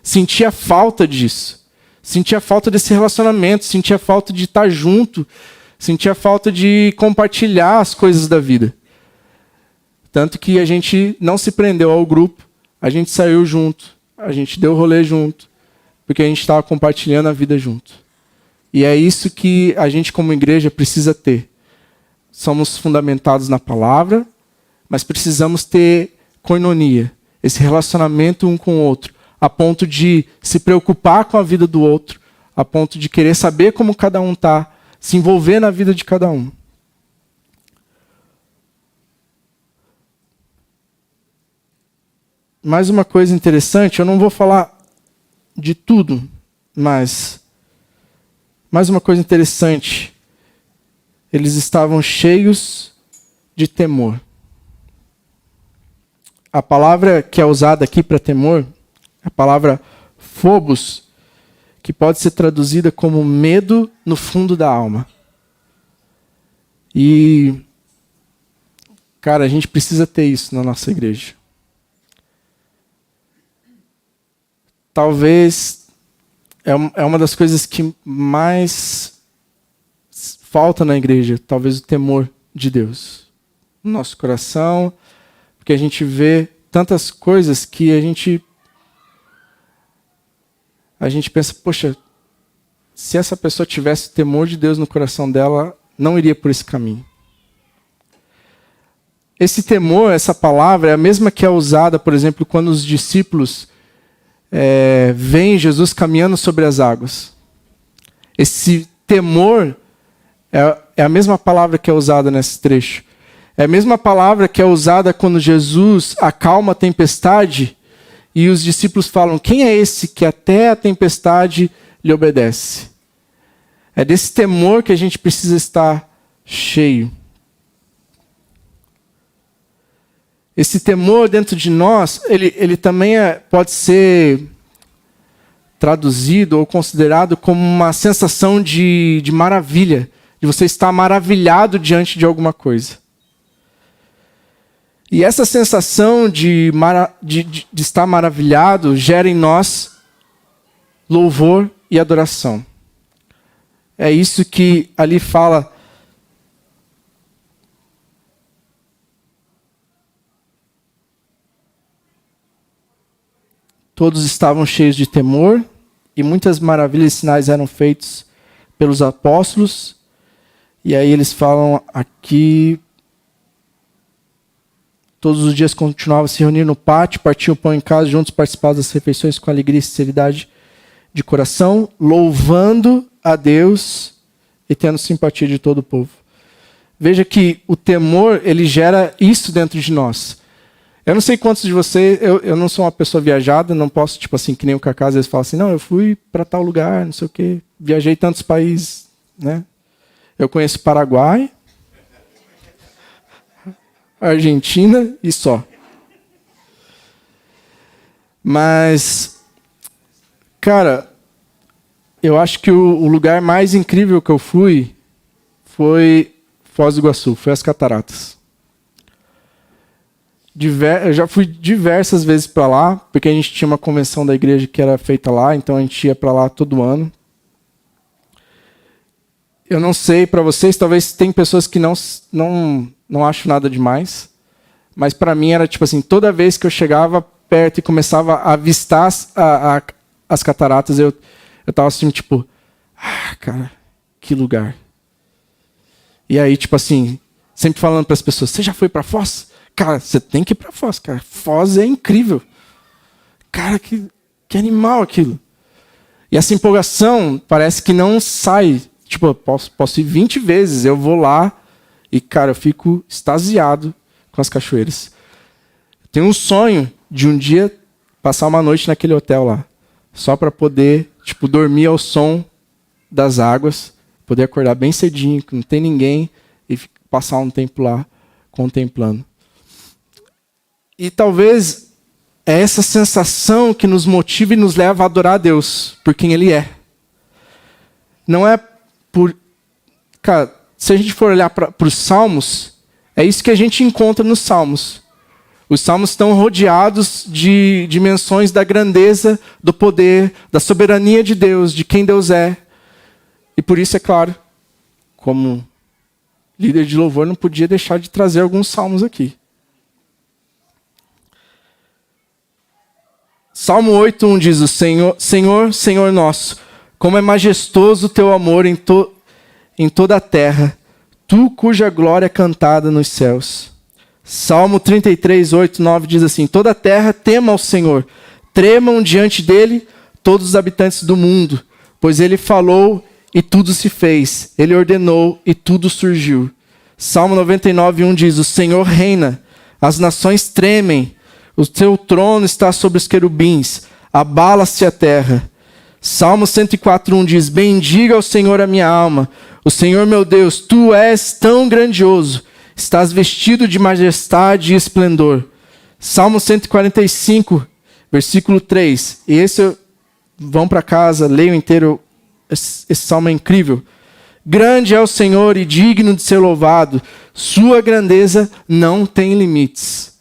Sentia falta disso. Sentia falta desse relacionamento, sentia falta de estar junto, sentia falta de compartilhar as coisas da vida. Tanto que a gente não se prendeu ao grupo, a gente saiu junto, a gente deu rolê junto, porque a gente estava compartilhando a vida junto. E é isso que a gente como igreja precisa ter. Somos fundamentados na palavra, mas precisamos ter koinonia, esse relacionamento um com o outro, a ponto de se preocupar com a vida do outro, a ponto de querer saber como cada um está, se envolver na vida de cada um. Mais uma coisa interessante, eu não vou falar de tudo, mas mais uma coisa interessante, eles estavam cheios de temor. A palavra que é usada aqui para temor, a palavra phobos, que pode ser traduzida como medo no fundo da alma. E, cara, a gente precisa ter isso na nossa igreja. Talvez é uma das coisas que mais falta na igreja, talvez o temor de Deus. No nosso coração, porque a gente vê tantas coisas que a gente pensa, poxa, se essa pessoa tivesse o temor de Deus no coração dela, não iria por esse caminho. Esse temor, essa palavra, é a mesma que é usada, por exemplo, quando os discípulos veem Jesus caminhando sobre as águas. Esse temor é a mesma palavra que é usada nesse trecho. É a mesma palavra que é usada quando Jesus acalma a tempestade e os discípulos falam, quem é esse que até a tempestade lhe obedece? É desse temor que a gente precisa estar cheio. Esse temor dentro de nós, ele também pode ser traduzido ou considerado como uma sensação de maravilha, de você estar maravilhado diante de alguma coisa. E essa sensação de estar maravilhado gera em nós louvor e adoração. É isso que ali fala. Todos estavam cheios de temor, e muitas maravilhas e sinais eram feitos pelos apóstolos. E aí eles falam aqui: todos os dias continuavam a se reunir no pátio, partiam o pão em casa, juntos participavam das refeições com alegria e sinceridade de coração, louvando a Deus e tendo simpatia de todo o povo. Veja que o temor, ele gera isso dentro de nós. Eu não sei quantos de vocês, eu não sou uma pessoa viajada, não posso, tipo assim, que nem o Cacá às vezes fala assim, não, eu fui para tal lugar, não sei o quê, viajei tantos países, né? Eu conheço Paraguai, Argentina e só. Mas, cara, eu acho que o lugar mais incrível que eu fui foi Foz do Iguaçu, foi as Cataratas. Eu já fui diversas vezes para lá, porque a gente tinha uma convenção da igreja que era feita lá, então a gente ia para lá todo ano. Eu não sei para vocês, talvez tem pessoas que não acham nada demais, mas para mim era tipo assim, toda vez que eu chegava perto e começava a avistar as cataratas, eu tava assim, tipo, cara, que lugar. E aí, tipo assim, sempre falando para as pessoas, você já foi para Foz? Cara, você tem que ir para Foz, cara. Foz é incrível. Cara, que animal aquilo. E essa empolgação parece que não sai. Tipo, eu posso ir 20 vezes, eu vou lá e, cara, eu fico extasiado com as cachoeiras. Eu tenho um sonho de um dia passar uma noite naquele hotel lá. Só para poder, tipo, dormir ao som das águas, poder acordar bem cedinho, que não tem ninguém, e passar um tempo lá contemplando. E talvez é essa sensação que nos motiva e nos leva a adorar a Deus por quem Ele é. Não é por... Cara, se a gente for olhar para os Salmos, é isso que a gente encontra nos Salmos. Os Salmos estão rodeados de dimensões da grandeza, do poder, da soberania de Deus, de quem Deus é. E por isso, é claro, como líder de louvor, não podia deixar de trazer alguns Salmos aqui. Salmo 8:1 diz: o Senhor nosso, como é majestoso o teu amor em toda a terra, tu cuja glória é cantada nos céus. Salmo 33:8-9 diz assim: toda a terra tema ao Senhor, tremam diante dele todos os habitantes do mundo, pois ele falou e tudo se fez, ele ordenou e tudo surgiu. Salmo 99:1 diz: o Senhor reina, as nações tremem, o teu trono está sobre os querubins, abala-se a terra. Salmo 104:1 diz: bendiga ao Senhor a minha alma, o Senhor meu Deus, tu és tão grandioso, estás vestido de majestade e esplendor. Salmo 145, versículo 3. E esse, vão para casa, leiam inteiro, esse salmo é incrível. Grande é o Senhor e digno de ser louvado, sua grandeza não tem limites.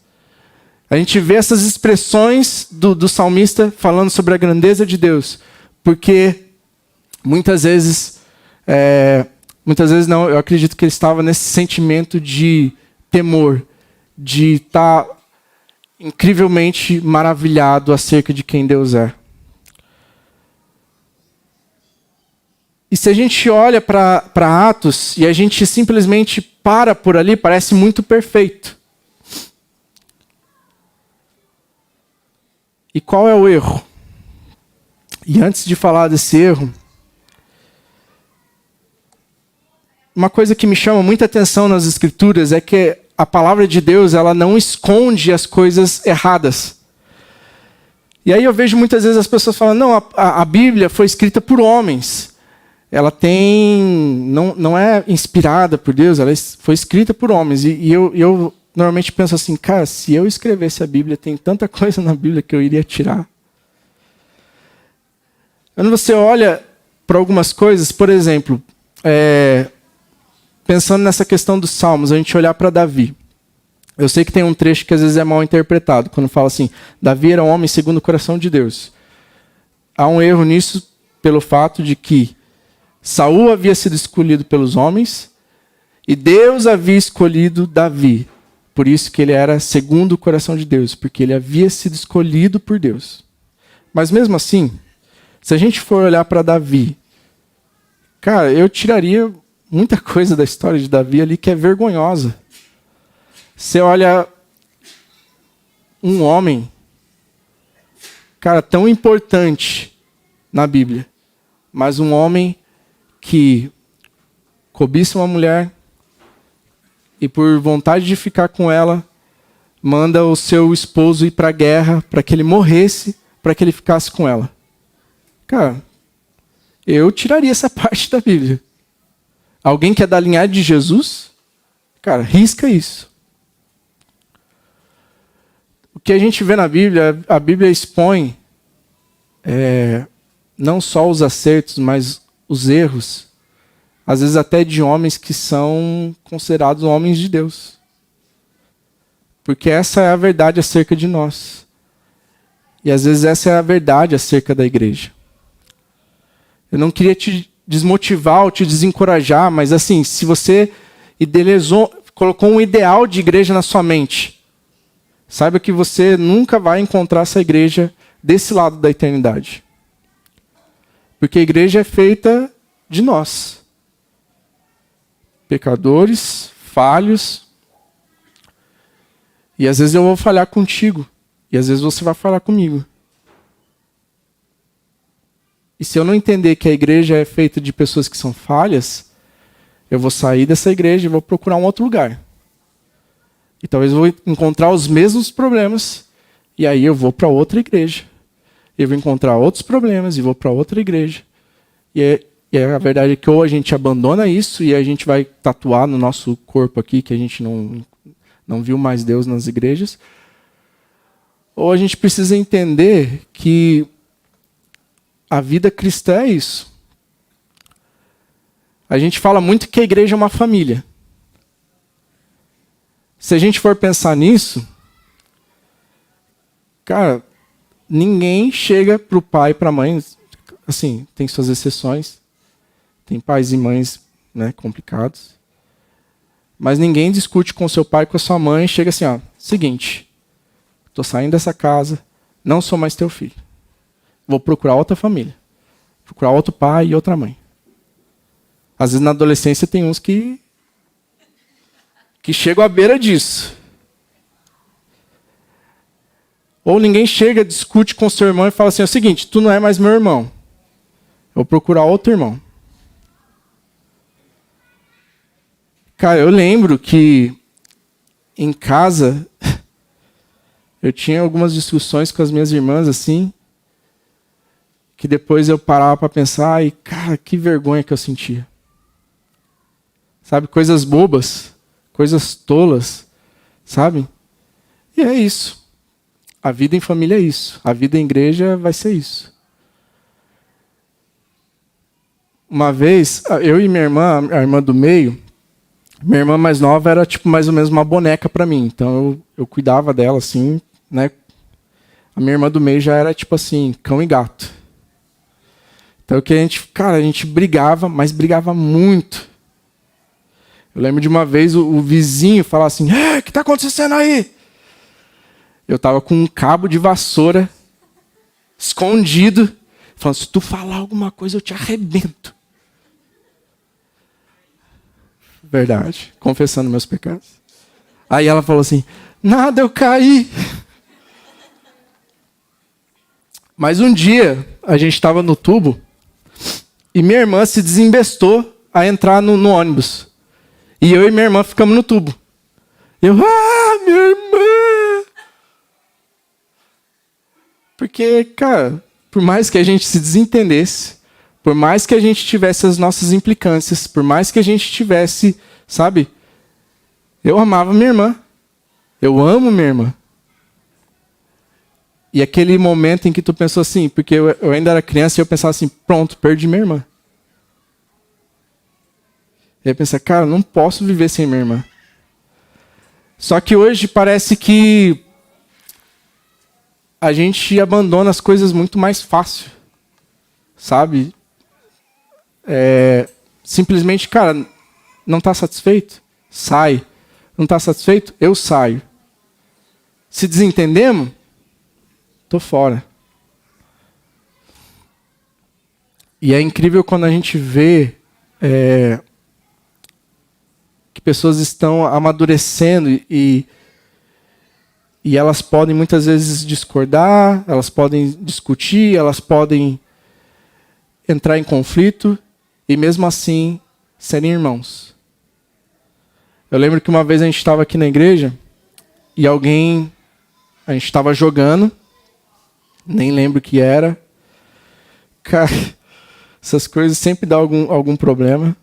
A gente vê essas expressões do salmista falando sobre a grandeza de Deus, porque muitas vezes não, eu acredito que ele estava nesse sentimento de temor, de estar incrivelmente maravilhado acerca de quem Deus é. E se a gente olha para Atos e a gente simplesmente para por ali, parece muito perfeito. E qual é o erro? E antes de falar desse erro, uma coisa que me chama muita atenção nas Escrituras é que a palavra de Deus, ela não esconde as coisas erradas. E aí eu vejo muitas vezes as pessoas falando, não, a Bíblia foi escrita por homens. Ela não é inspirada por Deus, ela foi escrita por homens. E eu normalmente penso assim, cara, se eu escrevesse a Bíblia, tem tanta coisa na Bíblia que eu iria tirar. Quando você olha para algumas coisas, por exemplo, pensando nessa questão dos Salmos, a gente olhar para Davi. Eu sei que tem um trecho que às vezes é mal interpretado, quando fala assim, Davi era um homem segundo o coração de Deus. Há um erro nisso pelo fato de que Saul havia sido escolhido pelos homens e Deus havia escolhido Davi. Por isso que ele era segundo o coração de Deus, porque ele havia sido escolhido por Deus. Mas mesmo assim, se a gente for olhar para Davi, cara, eu tiraria muita coisa da história de Davi ali que é vergonhosa. Você olha um homem, cara, tão importante na Bíblia, mas um homem que cobiça uma mulher e por vontade de ficar com ela, manda o seu esposo ir para a guerra para que ele morresse, para que ele ficasse com ela. Cara, eu tiraria essa parte da Bíblia. Alguém que é da linhagem de Jesus, cara, risca isso. O que a gente vê na Bíblia, a Bíblia expõe não só os acertos, mas os erros, às vezes até de homens que são considerados homens de Deus. Porque essa é a verdade acerca de nós. E às vezes essa é a verdade acerca da igreja. Eu não queria te desmotivar ou te desencorajar, mas assim, se você colocou um ideal de igreja na sua mente, saiba que você nunca vai encontrar essa igreja desse lado da eternidade. Porque a igreja é feita de nós. Pecadores, falhos. E às vezes eu vou falhar contigo. E às vezes você vai falar comigo. E se eu não entender que a igreja é feita de pessoas que são falhas, eu vou sair dessa igreja e vou procurar um outro lugar. E talvez eu vou encontrar os mesmos problemas. E aí eu vou para outra igreja. Eu vou encontrar outros problemas e vou para outra igreja. E a verdade é que ou a gente abandona isso e a gente vai tatuar no nosso corpo aqui que a gente não viu mais Deus nas igrejas. Ou a gente precisa entender que a vida cristã é isso. A gente fala muito que a igreja é uma família. Se a gente for pensar nisso, cara, ninguém chega para o pai e para a mãe, assim, tem suas exceções, tem pais e mães, né, complicados, mas ninguém discute com seu pai e com a sua mãe e chega assim, ó, seguinte, estou saindo dessa casa, não sou mais teu filho, vou procurar outra família, procurar outro pai e outra mãe. Às vezes na adolescência tem uns que chegam à beira disso. Ou ninguém chega, discute com seu irmão e fala assim, é o seguinte, tu não é mais meu irmão. Eu vou procurar outro irmão. Cara, eu lembro que em casa eu tinha algumas discussões com as minhas irmãs assim, que depois eu parava para pensar e, cara, que vergonha que eu sentia. Sabe, coisas bobas, coisas tolas, sabe? E é isso. A vida em família é isso. A vida em igreja vai ser isso. Uma vez, eu e minha irmã, a irmã do meio, minha irmã mais nova era tipo mais ou menos uma boneca para mim. Então eu cuidava dela assim, né? A minha irmã do meio já era tipo assim, cão e gato. Então que a gente brigava, mas brigava muito. Eu lembro de uma vez o vizinho falar assim, o que está acontecendo aí? Eu estava com um cabo de vassoura escondido, falando, se tu falar alguma coisa, eu te arrebento. Verdade, confessando meus pecados. Aí ela falou assim, nada, eu caí. Mas um dia, a gente estava no tubo, e minha irmã se desembestou a entrar no ônibus. E eu e minha irmã ficamos no tubo. Eu, minha irmã! Porque, cara, por mais que a gente se desentendesse, por mais que a gente tivesse as nossas implicâncias, por mais que a gente tivesse, sabe? Eu amava minha irmã. Eu amo minha irmã. E aquele momento em que tu pensou assim, porque eu ainda era criança e eu pensava assim, pronto, perdi minha irmã. E eu pensei, cara, não posso viver sem minha irmã. Só que hoje parece que a gente abandona as coisas muito mais fácil. Sabe? Simplesmente, cara, não está satisfeito? Sai. Não está satisfeito? Eu saio. Se desentendemos? Estou fora. E é incrível quando a gente vê que pessoas estão amadurecendo e elas podem muitas vezes discordar, elas podem discutir, elas podem entrar em conflito e mesmo assim serem irmãos. Eu lembro que uma vez a gente estava aqui na igreja e a gente estava jogando, nem lembro o que era. Cara, essas coisas sempre dão algum problema.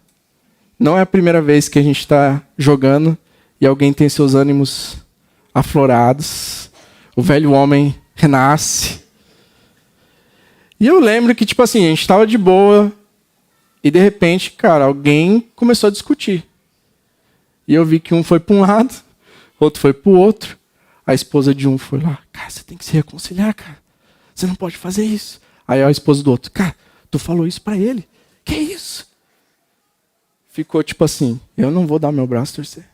Não é a primeira vez que a gente está jogando e alguém tem seus ânimos aflorados. O velho homem renasce. E eu lembro que, tipo assim, a gente estava de boa e, de repente, cara, alguém começou a discutir. E eu vi que um foi para um lado, outro foi para o outro. A esposa de um foi lá. Cara, você tem que se reconciliar, cara. Você não pode fazer isso. Aí a esposa do outro. Cara, tu falou isso para ele. Que isso? Ficou tipo assim, eu não vou dar meu braço a torcer.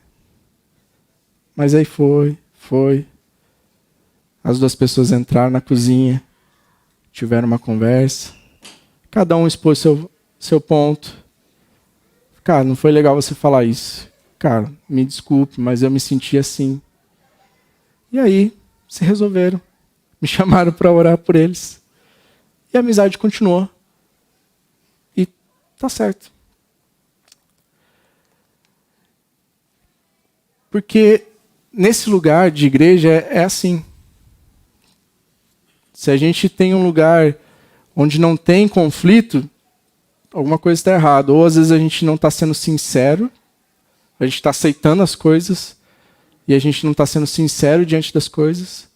Mas aí foi. As duas pessoas entraram na cozinha, tiveram uma conversa. Cada um expôs seu ponto. Cara, não foi legal você falar isso. Cara, me desculpe, mas eu me senti assim. E aí, se resolveram. Me chamaram para orar por eles. E a amizade continuou. E tá certo. Porque nesse lugar de igreja é assim. Se a gente tem um lugar onde não tem conflito, alguma coisa está errada. Ou às vezes a gente não está sendo sincero, a gente está aceitando as coisas e a gente não está sendo sincero diante das coisas.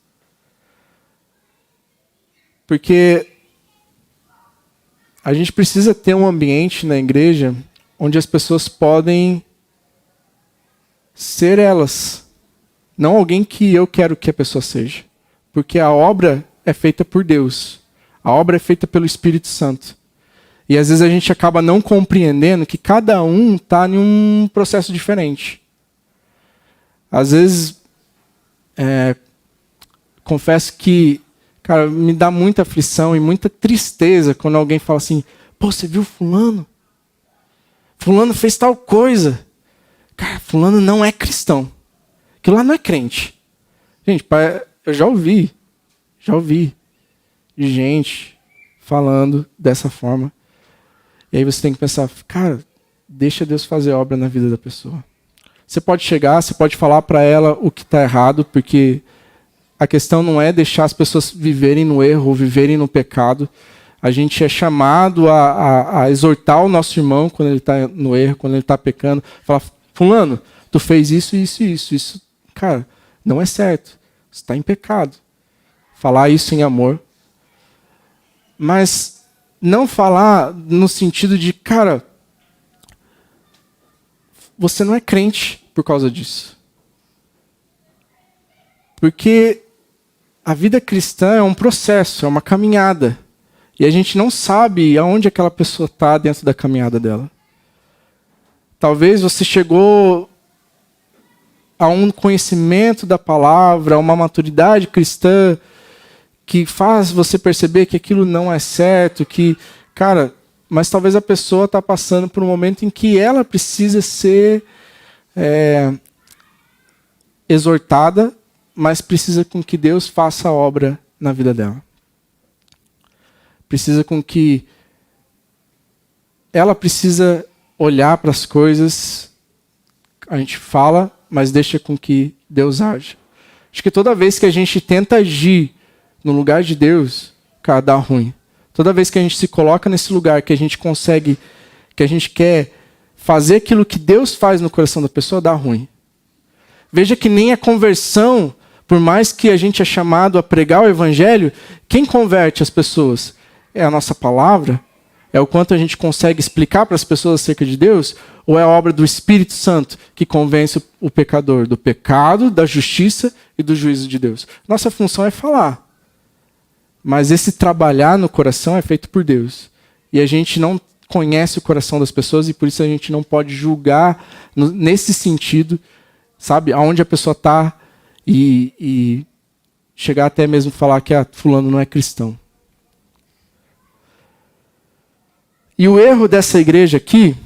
Porque a gente precisa ter um ambiente na igreja onde as pessoas podem ser elas. Não alguém que eu quero que a pessoa seja. Porque a obra é feita por Deus. A obra é feita pelo Espírito Santo. E às vezes a gente acaba não compreendendo que cada um está em um processo diferente. Às vezes, confesso que, cara, me dá muita aflição e muita tristeza quando alguém fala assim, pô, você viu fulano? Fulano fez tal coisa. Cara, fulano não é cristão. Aquilo lá não é crente. Gente, eu já ouvi de gente falando dessa forma. E aí você tem que pensar, cara, deixa Deus fazer obra na vida da pessoa. Você pode chegar, você pode falar para ela o que está errado, porque a questão não é deixar as pessoas viverem no erro ou viverem no pecado. A gente é chamado a exortar o nosso irmão quando ele está no erro, quando ele está pecando. Falar, fulano, tu fez isso, isso e isso. Isso, cara, não é certo. Você está em pecado. Falar isso em amor. Mas não falar no sentido de, cara, você não é crente por causa disso. Porque a vida cristã é um processo, é uma caminhada. E a gente não sabe aonde aquela pessoa está dentro da caminhada dela. Talvez você chegou a um conhecimento da palavra, a uma maturidade cristã que faz você perceber que aquilo não é certo, que, cara, mas talvez a pessoa está passando por um momento em que ela precisa ser exortada, mas precisa com que Deus faça a obra na vida dela. Precisa com que ela precisa olhar para as coisas, a gente fala, mas deixa com que Deus age. Acho que toda vez que a gente tenta agir no lugar de Deus, cara, dá ruim. Toda vez que a gente se coloca nesse lugar que a gente consegue, que a gente quer fazer aquilo que Deus faz no coração da pessoa, dá ruim. Veja que nem a conversão, por mais que a gente é chamado a pregar o evangelho, quem converte as pessoas? É a nossa palavra? É o quanto a gente consegue explicar para as pessoas acerca de Deus? Ou é a obra do Espírito Santo que convence o pecador do pecado, da justiça e do juízo de Deus? Nossa função é falar. Mas esse trabalhar no coração é feito por Deus. E a gente não conhece o coração das pessoas e por isso a gente não pode julgar nesse sentido, sabe, aonde a pessoa está e chegar até mesmo falar que fulano não é cristão. E o erro dessa igreja aqui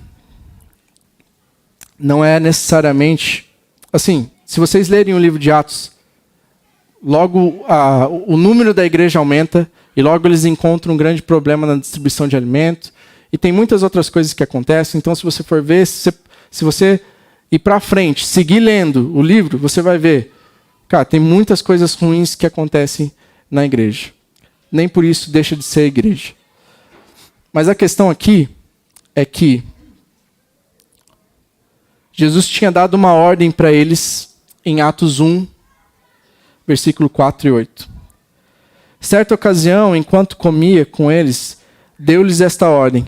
não é necessariamente... Assim, se vocês lerem o livro de Atos, logo o número da igreja aumenta e logo eles encontram um grande problema na distribuição de alimento. E tem muitas outras coisas que acontecem. Então, se você for ver, se você ir para frente, seguir lendo o livro, você vai ver, cara, tem muitas coisas ruins que acontecem na igreja. Nem por isso deixa de ser igreja. Mas a questão aqui é que Jesus tinha dado uma ordem para eles em Atos 1, versículo 4 e 8. Certa ocasião, enquanto comia com eles, deu-lhes esta ordem: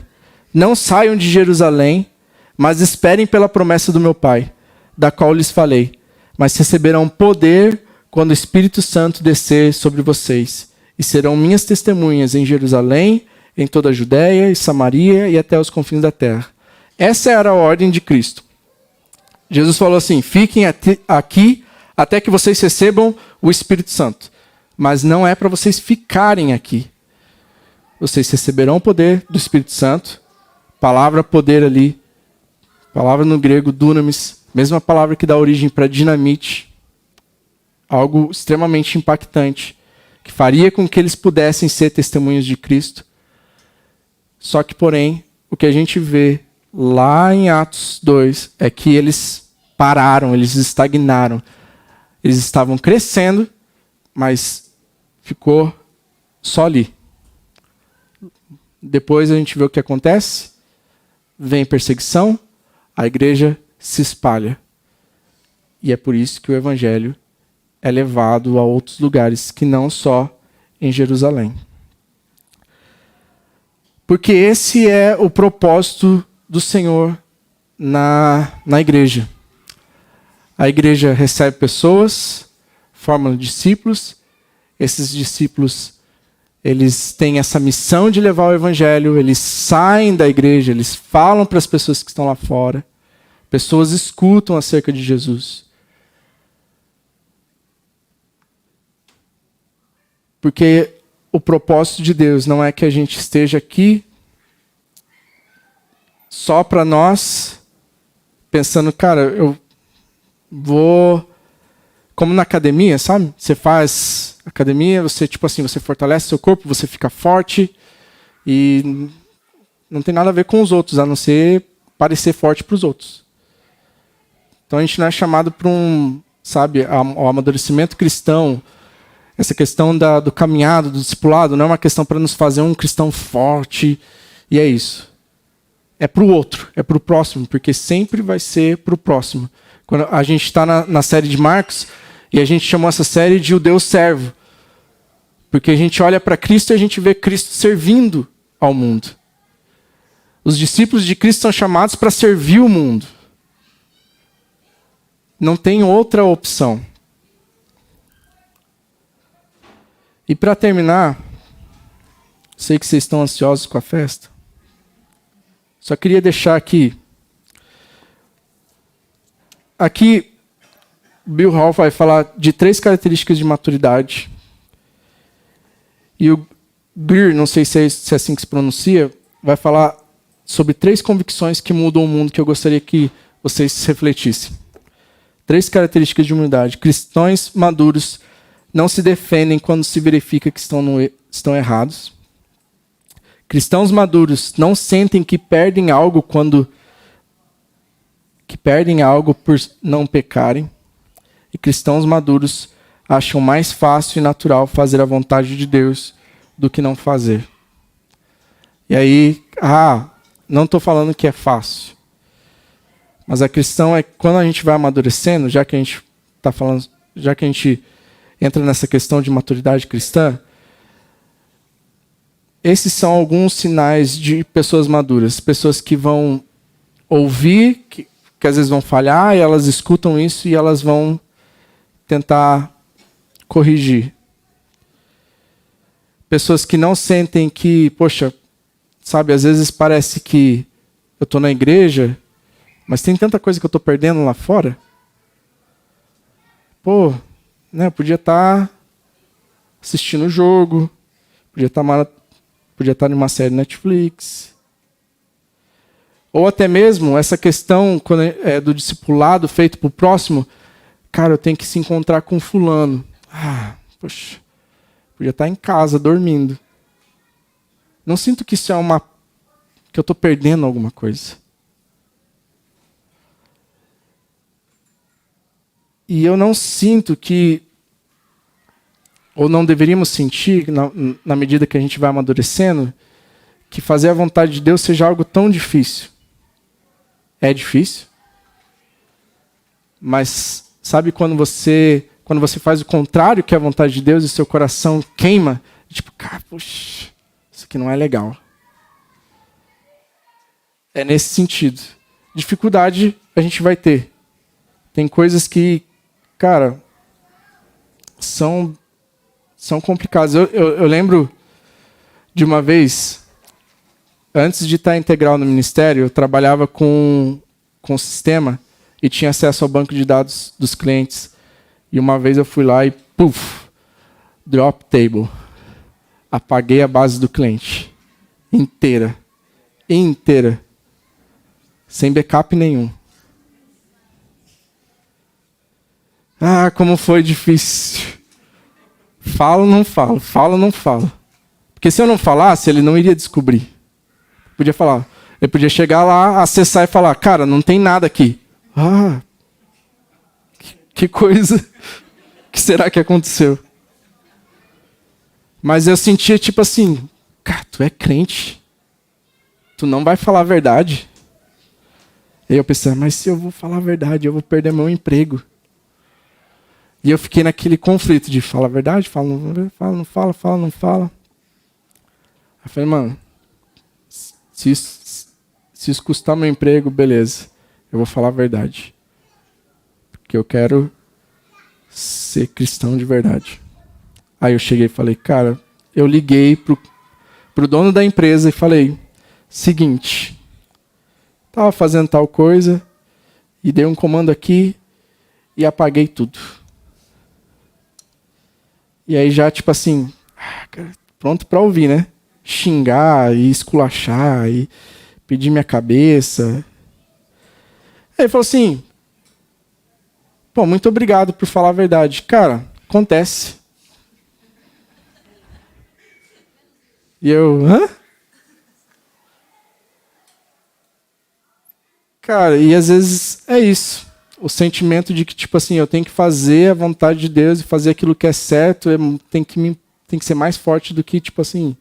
não saiam de Jerusalém, mas esperem pela promessa do meu Pai, da qual lhes falei. Mas receberão poder quando o Espírito Santo descer sobre vocês, e serão minhas testemunhas em Jerusalém, em toda a Judéia e Samaria e até os confins da terra. Essa era a ordem de Cristo. Jesus falou assim: fiquem aqui até que vocês recebam o Espírito Santo. Mas não é para vocês ficarem aqui. Vocês receberão o poder do Espírito Santo. Palavra poder ali. Palavra no grego, dunamis. Mesma palavra que dá origem para dinamite. Algo extremamente impactante. Que faria com que eles pudessem ser testemunhas de Cristo. Só que, porém, o que a gente vê lá em Atos 2 é que eles pararam, eles estagnaram. Eles estavam crescendo, mas ficou só ali. Depois a gente vê o que acontece. Vem perseguição, a igreja se espalha. E é por isso que o evangelho é levado a outros lugares que não só em Jerusalém. Porque esse é o propósito do Senhor na igreja. A igreja recebe pessoas, forma discípulos. Esses discípulos, eles têm essa missão de levar o evangelho, eles saem da igreja, eles falam para as pessoas que estão lá fora. Pessoas escutam acerca de Jesus. Porque o propósito de Deus não é que a gente esteja aqui só para nós, pensando, cara, eu vou... Como na academia, sabe? Você faz academia, você tipo assim, você fortalece seu corpo, você fica forte e não tem nada a ver com os outros, a não ser parecer forte para os outros. Então a gente não é chamado para o amadurecimento cristão. Essa questão do caminhado, do discipulado, não é uma questão para nos fazer um cristão forte. E é isso. É para o outro, é para o próximo, porque sempre vai ser para o próximo. Quando a gente está na série de Marcos, e a gente chamou essa série de O Deus Servo. Porque a gente olha para Cristo e a gente vê Cristo servindo ao mundo. Os discípulos de Cristo são chamados para servir o mundo. Não tem outra opção. E para terminar, sei que vocês estão ansiosos com a festa. Só queria deixar aqui. Aqui, Bill Hall vai falar de 3 características de maturidade. E o Greer, não sei se é assim que se pronuncia, vai falar sobre 3 convicções que mudam o mundo que eu gostaria que vocês refletissem. 3 características de humildade. Cristãos maduros não se defendem quando se verifica que estão errados. Cristãos maduros não sentem que perdem algo por não pecarem. E cristãos maduros acham mais fácil e natural fazer a vontade de Deus do que não fazer. E aí, não estou falando que é fácil. Mas a questão é que quando a gente vai amadurecendo, já que a gente entra nessa questão de maturidade cristã, esses são alguns sinais de pessoas maduras. Pessoas que vão ouvir, que às vezes vão falhar, e elas escutam isso e elas vão tentar corrigir. Pessoas que não sentem que, poxa, sabe, às vezes parece que eu estou na igreja, mas tem tanta coisa que eu estou perdendo lá fora. Pô, né, eu podia estar assistindo o jogo, podia estar numa série Netflix, Ou até mesmo essa questão do discipulado feito para o próximo. Cara, eu tenho que se encontrar com fulano. Poxa, podia estar em casa, dormindo. Não sinto que isso é que eu estou perdendo alguma coisa. E eu não sinto que, ou não deveríamos sentir, na medida que a gente vai amadurecendo, que fazer a vontade de Deus seja algo tão difícil. É difícil. Mas sabe quando você faz o contrário que é a vontade de Deus e seu coração queima? Tipo, cara, poxa, isso aqui não é legal. É nesse sentido. Dificuldade a gente vai ter. Tem coisas que, cara, são complicadas. Eu lembro de uma vez, antes de estar integral no ministério, eu trabalhava com o sistema e tinha acesso ao banco de dados dos clientes. E uma vez eu fui lá e, drop table. Apaguei a base do cliente. Inteira. Sem backup nenhum. Como foi difícil. Falo ou não falo? Falo ou não falo? Porque se eu não falasse, ele não iria descobrir. Podia falar. Ele podia chegar lá, acessar e falar, cara, não tem nada aqui. Que coisa. O que será que aconteceu? Mas eu sentia tipo assim, cara, tu é crente. Tu não vai falar a verdade. E eu pensei, mas se eu vou falar a verdade, eu vou perder meu emprego. E eu fiquei naquele conflito de fala a verdade, fala, não fala. Eu falei, mano, se isso custar meu emprego, beleza. Eu vou falar a verdade. Porque eu quero ser cristão de verdade. Aí eu cheguei e falei, cara, eu liguei pro dono da empresa e falei, seguinte, estava fazendo tal coisa e dei um comando aqui e apaguei tudo. E aí já, tipo assim, pronto para ouvir, né? Xingar e esculachar e pedir minha cabeça. Aí ele falou assim, muito obrigado por falar a verdade. Cara, acontece. E eu, Cara, e às vezes é isso. O sentimento de que, tipo assim, eu tenho que fazer a vontade de Deus e fazer aquilo que é certo, tem que ser mais forte do que, tipo assim,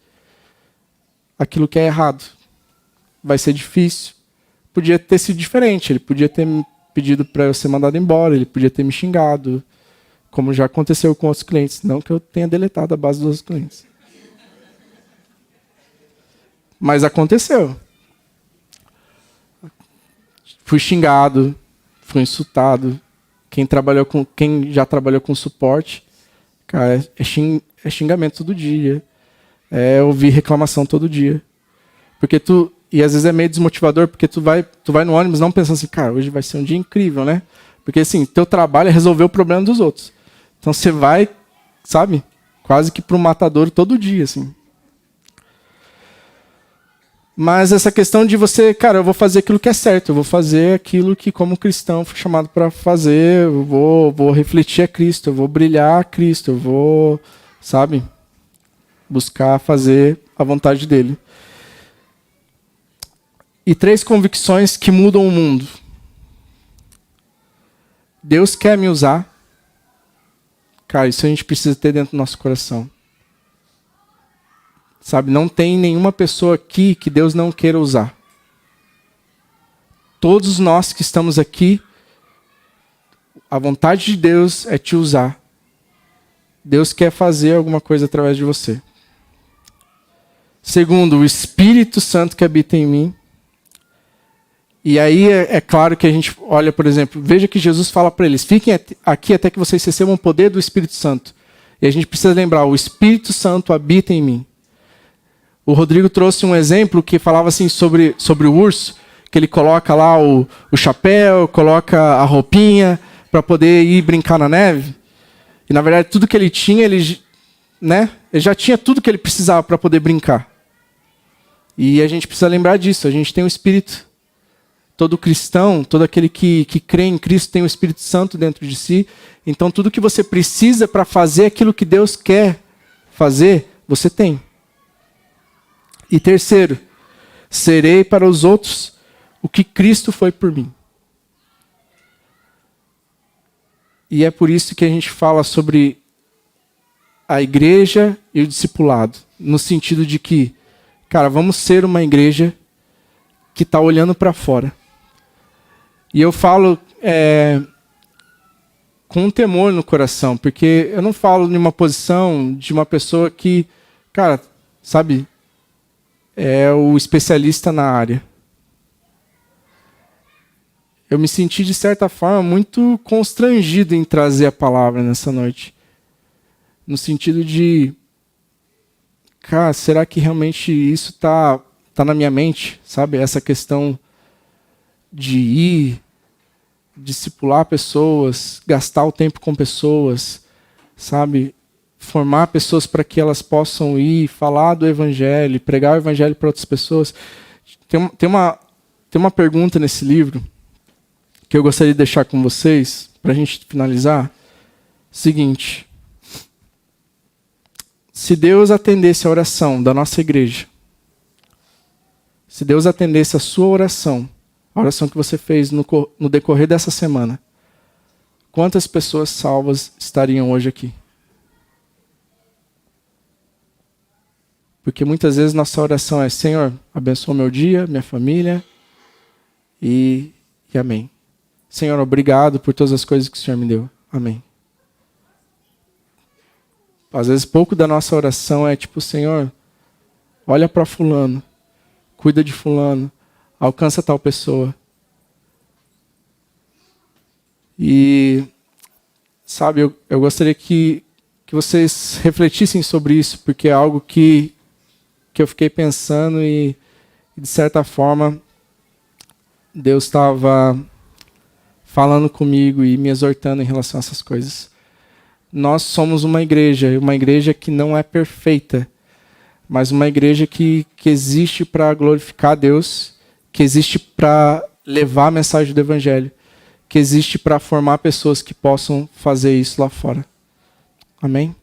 aquilo que é errado. Vai ser difícil. Podia ter sido diferente. Ele podia ter me pedido para eu ser mandado embora, ele podia ter me xingado, como já aconteceu com outros clientes. Não que eu tenha deletado a base dos outros clientes. Mas aconteceu. Fui xingado, fui insultado. Quem já trabalhou com suporte, cara, é xingamento todo dia. É ouvir reclamação todo dia. E às vezes é meio desmotivador, porque tu vai no ônibus não pensando assim, cara, hoje vai ser um dia incrível, né? Porque assim, teu trabalho é resolver o problema dos outros. Então você vai, sabe, quase que para um matadouro todo dia, assim. Mas essa questão de você, cara, eu vou fazer aquilo que é certo, eu vou fazer aquilo que como cristão fui chamado para fazer, eu vou refletir a Cristo, eu vou brilhar a Cristo, eu vou, sabe, buscar fazer a vontade dele. E 3 convicções que mudam o mundo. Deus quer me usar. Cara, isso a gente precisa ter dentro do nosso coração. Sabe, não tem nenhuma pessoa aqui que Deus não queira usar. Todos nós que estamos aqui, a vontade de Deus é te usar. Deus quer fazer alguma coisa através de você. Segundo, o Espírito Santo que habita em mim. E aí é claro que a gente olha, por exemplo, veja que Jesus fala para eles, fiquem aqui até que vocês recebam o poder do Espírito Santo. E a gente precisa lembrar, o Espírito Santo habita em mim. O Rodrigo trouxe um exemplo que falava assim sobre o urso, que ele coloca lá o chapéu, coloca a roupinha para poder ir brincar na neve. E na verdade tudo que ele tinha, ele já tinha tudo que ele precisava para poder brincar. E a gente precisa lembrar disso, a gente tem o Espírito. Todo cristão, todo aquele que crê em Cristo tem o Espírito Santo dentro de si. Então tudo que você precisa para fazer aquilo que Deus quer fazer, você tem. E terceiro, serei para os outros o que Cristo foi por mim. E é por isso que a gente fala sobre a igreja e o discipulado. No sentido de que, cara, vamos ser uma igreja que está olhando para fora. E eu falo com um temor no coração, porque eu não falo de uma posição de uma pessoa que, cara, sabe, é o especialista na área. Eu me senti, de certa forma, muito constrangido em trazer a palavra nessa noite. No sentido de, cara, será que realmente isso tá na minha mente, sabe? Essa questão de ir, discipular pessoas, gastar o tempo com pessoas, sabe? Formar pessoas para que elas possam ir, falar do evangelho, pregar o evangelho para outras pessoas. Tem uma pergunta nesse livro que eu gostaria de deixar com vocês, para a gente finalizar. Seguinte: se Deus atendesse a oração da nossa igreja, se Deus atendesse a sua oração, a oração que você fez no decorrer dessa semana, quantas pessoas salvas estariam hoje aqui? Porque muitas vezes nossa oração é: Senhor, abençoa meu dia, minha família, e amém. Senhor, obrigado por todas as coisas que o Senhor me deu. Amém. Às vezes pouco da nossa oração é tipo: Senhor, olha para fulano, cuida de fulano, alcança tal pessoa. E, sabe, eu gostaria que vocês refletissem sobre isso, porque é algo que eu fiquei pensando e, de certa forma, Deus estava falando comigo e me exortando em relação a essas coisas. Nós somos uma igreja que não é perfeita, mas uma igreja que existe para glorificar a Deus, que existe para levar a mensagem do evangelho, que existe para formar pessoas que possam fazer isso lá fora. Amém?